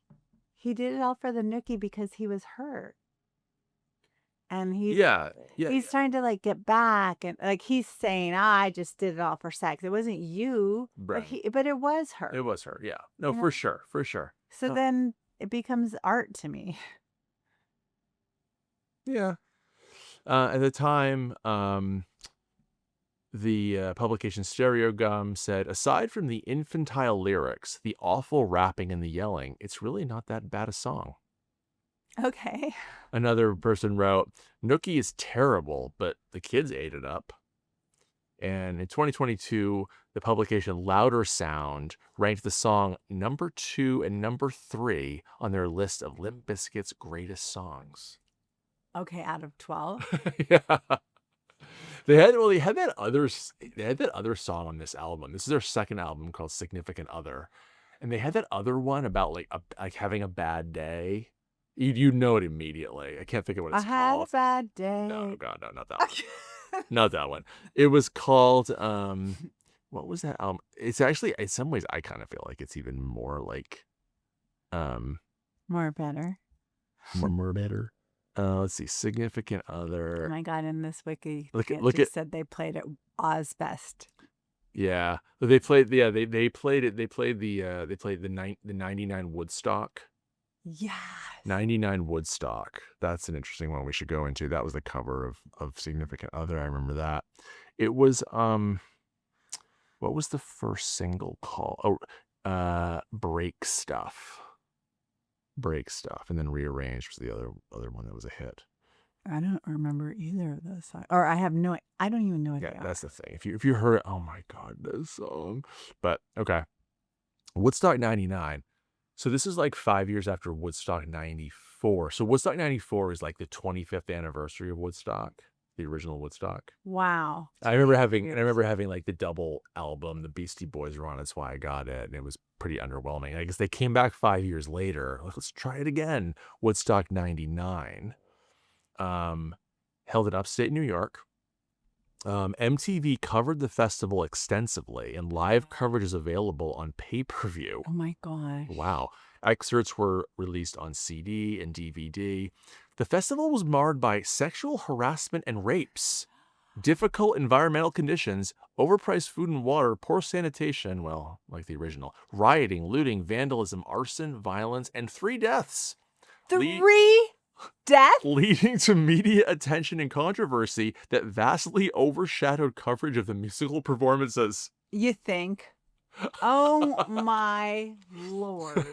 S2: He did it all for the nookie because he was hurt. And
S1: Yeah, yeah,
S2: he's trying to like get back, and like he's saying, I just did it all for sex. It wasn't you,
S1: right.
S2: but it was
S1: It
S2: her.
S1: was her. Yeah, no,
S2: You know?
S1: for sure, for sure.
S2: So
S1: No,
S2: then it becomes art to me.
S1: yeah. At the time, the publication Stereo Gum said, aside from the infantile lyrics, the awful rapping and the yelling, it's really not that bad a song.
S2: Okay.
S1: Another person wrote, Nookie is terrible, but the kids ate it up. And in 2022, the publication Louder Sound ranked the song number 2 and number 3 on their list of Limp Bizkit's greatest songs.
S2: Okay, out of 12.
S1: Yeah. They had that other song on this album. This is their second album called Significant Other. And they had that other one about like having a bad day. You know it immediately. I can't think of what
S2: I
S1: it's
S2: had a
S1: called.
S2: bad
S1: No,
S2: day.
S1: God, no, not that one. Not that one. It was called what was that album? It's actually in some ways I kind of feel like it's even more like um
S2: More better.
S1: more better. Let's see, Significant
S2: Oh
S1: Other.
S2: my God, in this wiki, it
S1: Look at
S2: just said they played at Ozfest.
S1: yeah. But they played they played it. They played the 99 Woodstock.
S2: Yes.
S1: 99 Woodstock. That's an interesting one we should go into. That was the cover of Significant Other. I remember that. It was what was the first single called? Oh, Break Stuff. Break Stuff, and then Rearranged was the other one that was a hit.
S2: I don't remember either of those songs. Or I don't even know what
S1: Yeah,
S2: they are.
S1: that's the thing. If you heard, oh my God, this song. But okay, Woodstock 99. So this is like 5 years after Woodstock 94. So Woodstock 94 is like the 25th anniversary of Woodstock. the original Woodstock.
S2: Wow.
S1: I remember having
S2: Years.
S1: like the double album. The Beastie Boys were on. That's why I got it, and it was pretty underwhelming. I guess they came back 5 years later. Like, let's try it again. Woodstock '99, held in upstate New York. MTV covered the festival extensively, and live coverage is available on pay-per-view.
S2: Oh my gosh.
S1: Wow. Excerpts were released on CD and DVD. The festival was marred by sexual harassment and rapes, difficult environmental conditions, overpriced food and water, poor sanitation, well, like the original, rioting, looting, vandalism, arson, violence, and 3 deaths.
S2: 3 deaths?
S1: Leading to media attention and controversy that vastly overshadowed coverage of the musical performances.
S2: You think? Oh my Lord.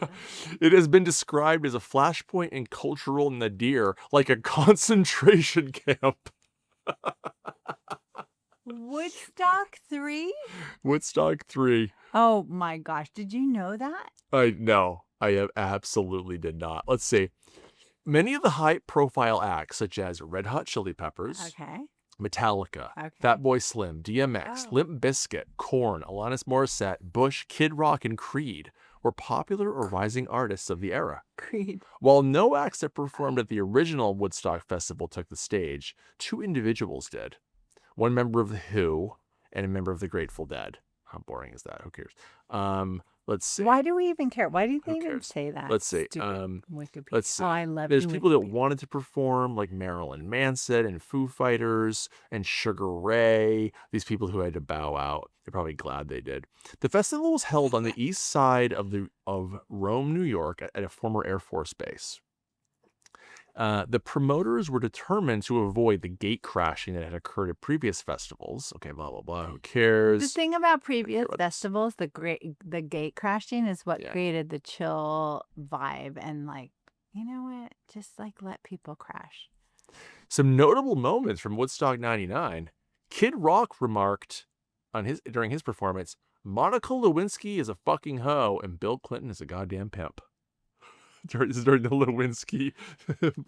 S1: It has been described as a flashpoint in cultural nadir, like a concentration camp.
S2: Woodstock 3?
S1: Woodstock 3.
S2: Oh my gosh. Did you know that?
S1: No, I absolutely did not. Let's see. Many of the high-profile acts, such as Red Hot Chili Peppers,
S2: Okay.
S1: Metallica,
S2: Okay.
S1: Fatboy Slim, DMX,
S2: Oh.
S1: Limp Bizkit, Korn, Alanis Morissette, Bush, Kid Rock, and Creed were popular or rising artists of the era.
S2: Creed.
S1: While no acts that performed at the original Woodstock Festival took the stage, 2 individuals did. One member of The Who and a member of the Grateful Dead. How boring is that? Who cares? Let's see.
S2: Why do we even care? Why do they even
S1: cares?
S2: say that?
S1: Let's see.
S2: Stupid Wikipedia.
S1: Let's see.
S2: Oh, I love
S1: There's
S2: you,
S1: people that
S2: Wikipedia.
S1: wanted to perform, like Marilyn Manson and Foo Fighters and Sugar Ray. These people who had to bow out. They're probably glad they did. The festival was held on the east side of Rome, New York, at a former Air Force base. The promoters were determined to avoid the gate crashing that had occurred at previous festivals. Okay, blah, blah, blah. Who cares?
S2: The thing about previous
S1: about this.
S2: festivals, the gate crashing is what
S1: Yeah.
S2: created the chill vibe, and like, you know what? Just like let people crash.
S1: Some notable moments from Woodstock '99. Kid Rock remarked during his performance, Monica Lewinsky is a fucking hoe and Bill Clinton is a goddamn pimp. This is during the Lewinsky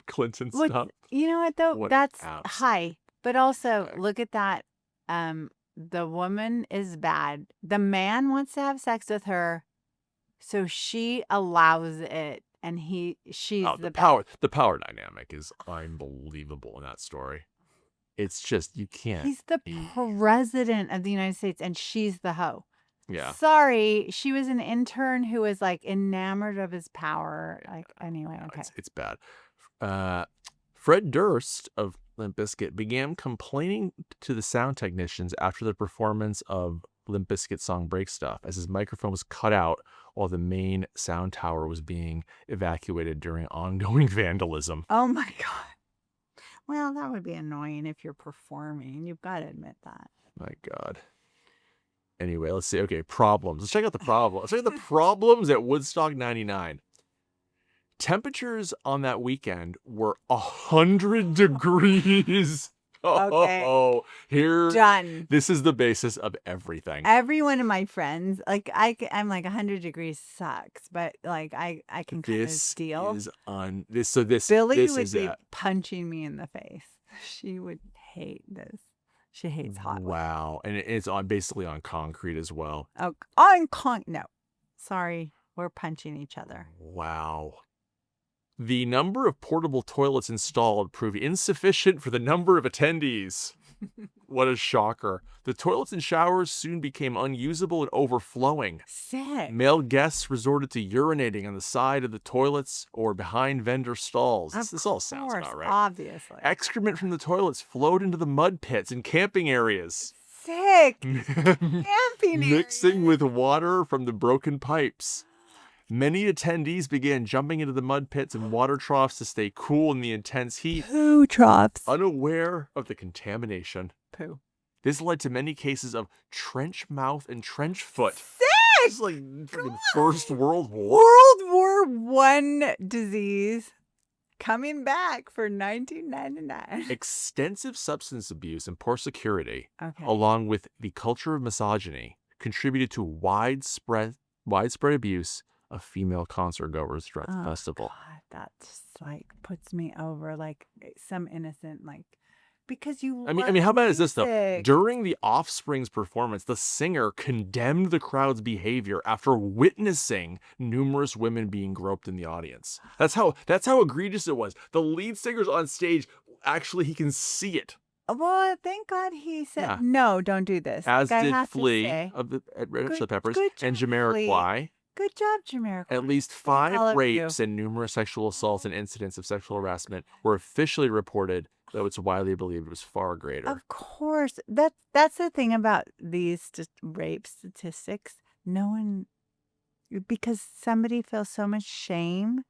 S1: Clinton
S2: What,
S1: stuff.
S2: you know what though?
S1: What
S2: That's
S1: abs.
S2: high. But also
S1: Okay.
S2: look at that. The woman is bad. The man wants to have sex with her, so she allows it, and she's
S1: Oh,
S2: the
S1: the power dynamic is unbelievable in that story. It's just you can't.
S2: He's the president of the United States, and she's the hoe.
S1: Yeah.
S2: Sorry, she was an intern who was like enamored of his power. Like, anyway,
S1: No,
S2: okay.
S1: it's bad. Fred Durst of Limp Bizkit began complaining to the sound technicians after the performance of Limp Bizkit's song Break Stuff, as his microphone was cut out while the main sound tower was being evacuated during ongoing vandalism.
S2: Oh my God. Well, that would be annoying if you're performing. You've got to admit that.
S1: My God. Anyway, let's see. Okay, problems. Let's check out the problems. Let's check out the problems at Woodstock '99. Temperatures on that weekend were 100 degrees.
S2: Okay.
S1: Oh, here.
S2: Done.
S1: This is the basis of everything.
S2: Every one of my friends, like I'm like 100 degrees sucks, but like I can kind of
S1: This
S2: deal.
S1: is on this. So this.
S2: Billy
S1: this
S2: would
S1: is
S2: be
S1: it.
S2: punching me in the face. She would hate this. She hates hot weather.
S1: Wow, and it's basically on concrete as well.
S2: Oh, no. Sorry, we're punching each other.
S1: Wow. The number of portable toilets installed proved insufficient for the number of attendees. What a shocker. The toilets and showers soon became unusable and overflowing.
S2: Sick.
S1: Male guests resorted to urinating on the side of the toilets or behind vendor stalls. This all sounds about right.
S2: Obviously.
S1: Excrement from the toilets flowed into the mud pits and camping areas.
S2: Sick. Camping
S1: Mixing
S2: area.
S1: with water from the broken pipes. Many attendees began jumping into the mud pits and water troughs to stay cool in the intense heat,
S2: Poo troughs.
S1: unaware of the contamination.
S2: Poo.
S1: This led to many cases of trench mouth and trench foot.
S2: Sick.
S1: This is like freaking First World War.
S2: World War I disease coming back for 1999.
S1: Extensive substance abuse and poor security,
S2: Okay.
S1: along with the culture of misogyny, contributed to widespread abuse of female concert goers throughout the festival.
S2: God, that just like puts me over like some innocent like because you
S1: I
S2: love
S1: mean, how bad is this though?
S2: music.
S1: During the Offspring's performance, the singer condemned the crowd's behavior after witnessing numerous women being groped in the audience. That's how egregious it was. The lead singer's on stage. Actually, he can see it.
S2: Well, thank God he said,
S1: Yeah.
S2: no, don't do this.
S1: As
S2: Like, I
S1: did
S2: have to
S1: Flea
S2: say,
S1: of the Red Hot Chili
S2: good,
S1: Peppers
S2: good
S1: and
S2: job, Flea.
S1: Jamiroquai.
S2: Good job, Jamiroquai.
S1: At least
S2: Thank
S1: 5
S2: all of you.
S1: rapes and numerous sexual assaults and incidents of sexual harassment were officially reported, though it's widely believed it was far greater.
S2: Of course. That's the thing about these rape statistics. No one, because somebody feels so much shame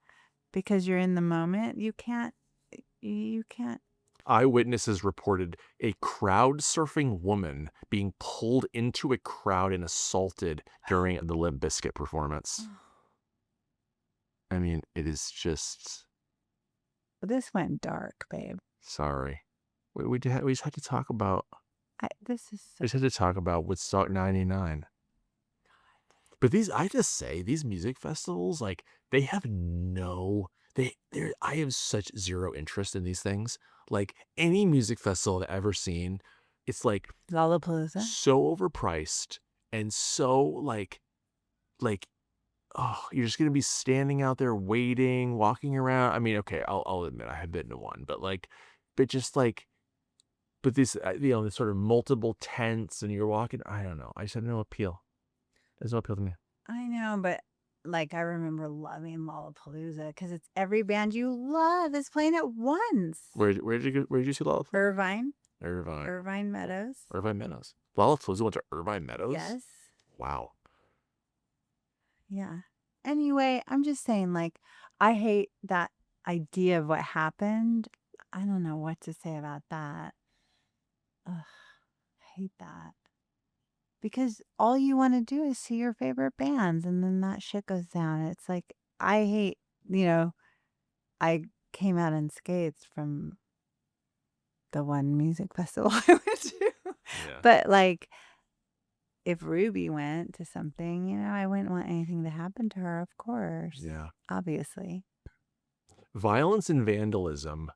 S2: because you're in the moment, you can't.
S1: Eyewitnesses reported a crowd surfing woman being pulled into a crowd and assaulted during the Limp Bizkit performance. I mean, it is just...
S2: This went dark, babe.
S1: Sorry. We just had to talk about... We just had to talk about Woodstock 99. But I just say, these music festivals, like, they have I have such zero interest in these things. Like, any music festival I've ever seen, it's like
S2: Lollapalooza,
S1: so overpriced and so like, oh, you're just gonna be standing out there waiting, walking around. I mean, okay, I'll admit I have been to one, but this, this sort of multiple tents and you're walking. I don't know. I just have no appeal. There's no appeal to me.
S2: I know, but like I remember loving Lollapalooza because it's every band you love is playing at once.
S1: Where did you see Lollapalooza?
S2: Irvine Meadows.
S1: Irvine Meadows. Lollapalooza went to Irvine Meadows?
S2: Yes.
S1: Wow.
S2: Yeah. Anyway, I'm just saying, like, I hate that idea of what happened. I don't know what to say about that. Ugh, I hate that. Because all you want to do is see your favorite bands and then that shit goes down. It's like, I hate, I came out unscathed from the one music festival I went to. Yeah. But like, if Ruby went to something, I wouldn't want anything to happen to her, of course.
S1: Yeah.
S2: Obviously.
S1: Violence and vandalism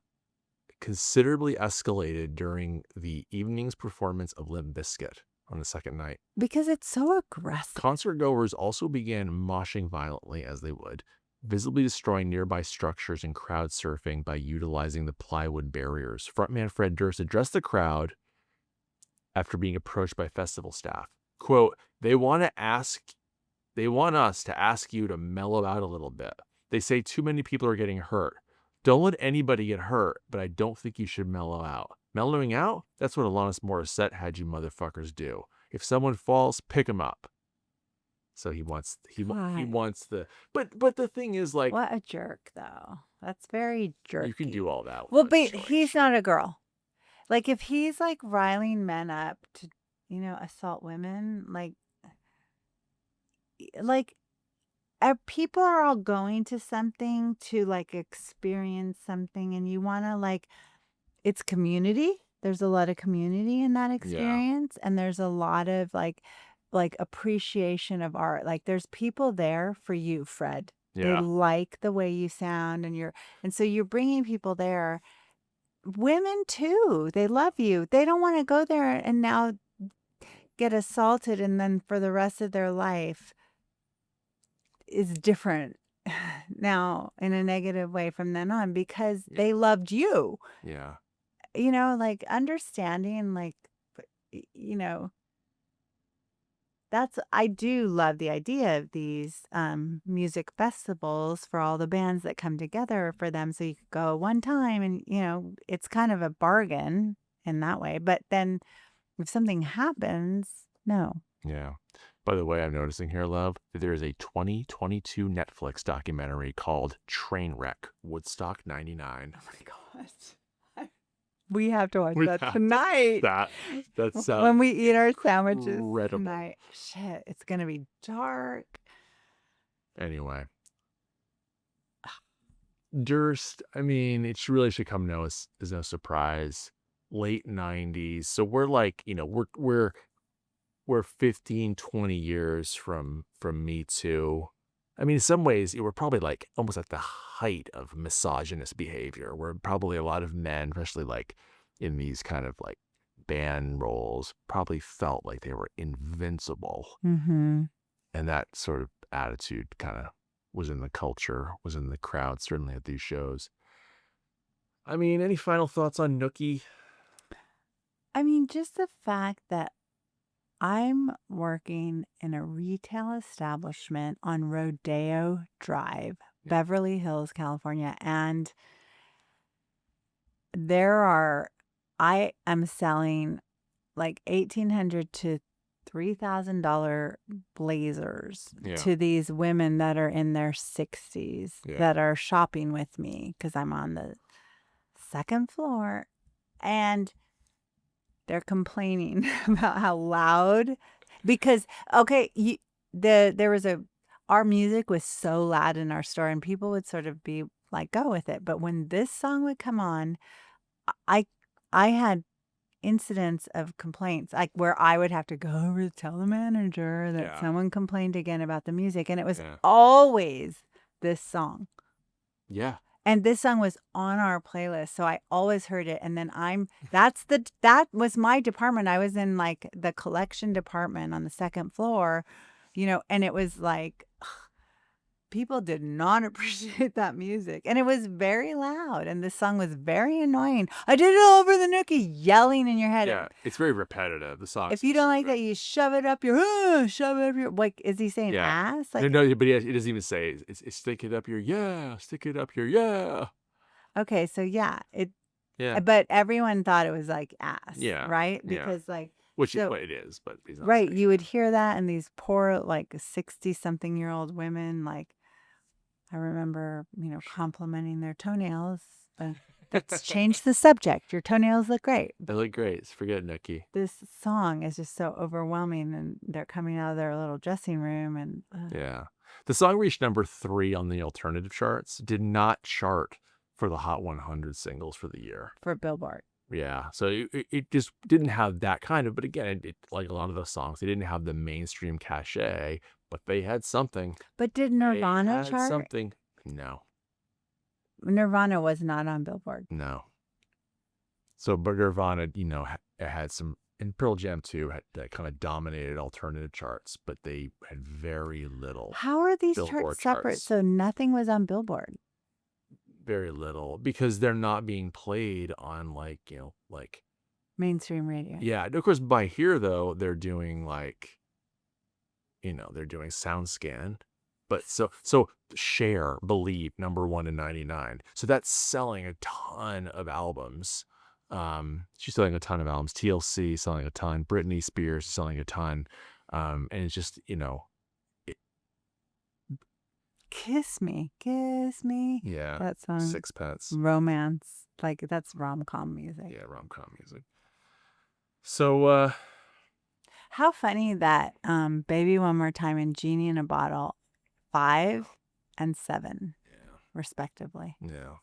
S1: considerably escalated during the evening's performance of Limp Bizkit on the second night.
S2: Because it's so aggressive.
S1: Concert goers also began moshing violently as they would, visibly destroying nearby structures and crowd surfing by utilizing the plywood barriers. Frontman Fred Durst addressed the crowd after being approached by festival staff. Quote, they want us to ask you to mellow out a little bit. They say too many people are getting hurt. Don't let anybody get hurt, but I don't think you should mellow out. Mellowing out? That's what Alanis Morissette had you motherfuckers do. If someone falls, pick them up. So he wants the but the thing is, like,
S2: what a jerk though. That's very jerky.
S1: You can do all that.
S2: Well, but he's not a girl. Like if he's like riling men up to, assault women, people are all going to something to like experience something, and you want to it's community. There's a lot of community in that experience, and there's a lot of like appreciation of art. Like there's people there for you, Fred. Yeah. They like the way you sound, and so you're bringing people there. Women too. They love you. They don't want to go there and now get assaulted, and then for the rest of their life is different now in a negative way from then on because they loved you.
S1: Yeah.
S2: Understanding, I do love the idea of these music festivals for all the bands that come together for them. So you could go one time and, it's kind of a bargain in that way. But then if something happens, no.
S1: Yeah. By the way, I'm noticing here, love, that there is a 2022 Netflix documentary called Trainwreck, Woodstock 99.
S2: Oh my gosh. We have to watch that tonight.
S1: That's
S2: when we eat our sandwiches
S1: incredible.
S2: Tonight. Shit, it's gonna be dark.
S1: Anyway, Durst. I mean, it really should come as no surprise. Late 90s, so we're like, we're 15, 20 years from Me Too. I mean, in some ways, we're probably like almost at the height of misogynist behavior, where probably a lot of men, especially like in these kind of like band roles probably felt like they were invincible.
S2: Mm-hmm.
S1: And that sort of attitude kind of was in the culture, was in the crowd, certainly at these shows. I mean, any final thoughts on Nookie?
S2: I mean, just the fact that I'm working in a retail establishment on Rodeo Drive,
S1: Yeah.
S2: Beverly Hills, California, and I am selling like $1,800 to $3,000 blazers
S1: Yeah.
S2: to these women that are in their 60s
S1: Yeah.
S2: that are shopping with me because I'm on the second floor, and they're complaining about how loud, because okay, our music was so loud in our store, and people would sort of be like, go with it. But when this song would come on, I I had incidents of complaints, like where I would have to go over to tell the manager that
S1: Yeah.
S2: someone complained again about the music, and it was
S1: Yeah.
S2: always this song.
S1: Yeah.
S2: And this song was on our playlist, so I always heard it. And then that was my department. I was in like the collection department on the second floor, and it was like people did not appreciate that music. And it was very loud, and this song was very annoying. I did it all over the Nookie, yelling in your head.
S1: Yeah. It's very repetitive. The song.
S2: If you don't like that, you shove it up your, like, is he saying ass? Like,
S1: no, but it doesn't even say it's stick it up your stick it up your
S2: okay, so yeah,
S1: yeah.
S2: but everyone thought it was like ass,
S1: Yeah,
S2: right?
S1: yeah.
S2: Because like,
S1: Which
S2: so,
S1: it is, but he's not
S2: right,
S1: saying
S2: you would hear that, and these poor like 60-something-year-old women, like I remember, complimenting their toenails. Let's change the subject. Your toenails look great.
S1: They look great. Forget Nookie.
S2: This song is just so overwhelming, and they're coming out of their little dressing room, and
S1: Yeah. The song reached number 3 on the alternative charts, did not chart for the Hot 100 singles for the year.
S2: for Billboard.
S1: Yeah. So it just didn't have that kind of, but again, it like a lot of those songs, they didn't have the mainstream cachet, but they had something.
S2: But did Nirvana chart?
S1: Something. No.
S2: Nirvana was not on Billboard.
S1: No. So, but Nirvana, had some, and Pearl Jam too, that kind of dominated alternative charts, but they had very little.
S2: How are these
S1: Billboard
S2: charts separate?
S1: charts.
S2: So nothing was on Billboard.
S1: Very little, because they're not being played on like
S2: Mainstream radio.
S1: yeah. Of course, by here though, they're doing like, they're doing SoundScan, but so Cher, Believe, number 1 in 99. So that's selling a ton of albums. She's selling a ton of albums. TLC selling a ton. Britney Spears selling a ton. And it's just,
S2: Kiss Me.
S1: yeah.
S2: That song.
S1: Sixpence.
S2: Romance. Like, that's rom-com music.
S1: Yeah, rom-com music. So,
S2: how funny that Baby One More Time and Genie in a Bottle, 5 and 7, respectively.
S1: Yeah.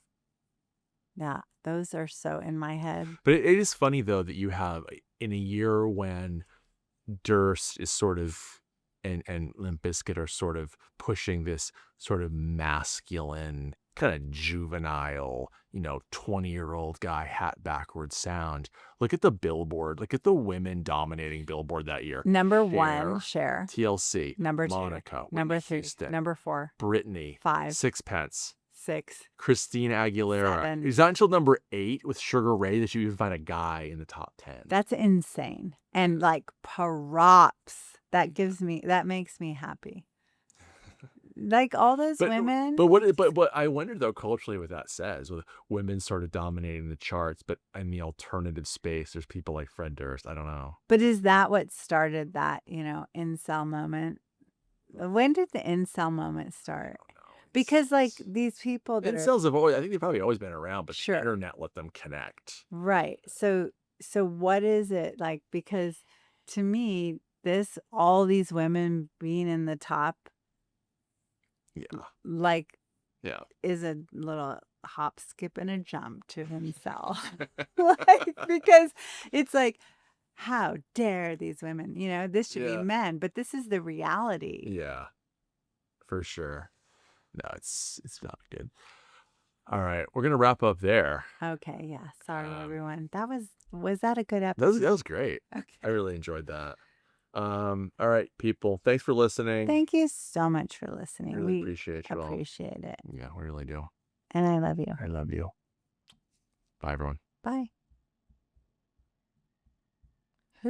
S2: Yeah, those are so in my head.
S1: But it is funny, though, that you have, in a year when Durst is sort of, and Limp Bizkit are sort of pushing this sort of masculine, kind of juvenile, 20-year-old guy hat backwards sound. Look at the Billboard. Look at the women dominating Billboard that year.
S2: Number 1, Cher.
S1: TLC.
S2: Number 2.
S1: Monica.
S2: Number 3.
S1: Houston,
S2: Number 4.
S1: Britney.
S2: 5.
S1: Sixpence.
S2: 6.
S1: Christina Aguilera.
S2: 7.
S1: It's not until number 8 with Sugar Ray that you even find a guy in the top 10.
S2: That's insane. And like props. That makes me happy. Like all those women.
S1: But I wonder though, culturally, what that says, with women sort of dominating the charts, but in the alternative space, there's people like Fred Durst. I don't know.
S2: But is that what started that, incel moment? When did the incel moment start? Because like these people that
S1: incels have always, I think they've probably always been around, but
S2: sure,
S1: the internet let them connect.
S2: Right. So what is it like? Because to me, all these women being in the top, is a little hop, skip, and a jump to himself. Because it's like, how dare these women? This should be men, but this is the reality.
S1: Yeah, for sure. No, it's not good. All right, we're gonna wrap up there.
S2: Okay, yeah. Sorry,
S1: Um,
S2: everyone. Was that a good
S1: that
S2: episode?
S1: was great. I
S2: Okay.
S1: really enjoyed that. All right, people, thanks for listening.
S2: Thank you so much for
S1: I
S2: listening.
S1: really
S2: We
S1: appreciate you all.
S2: appreciate it.
S1: Yeah, we really do.
S2: And I love you.
S1: I love you. Bye, everyone.
S2: Bye.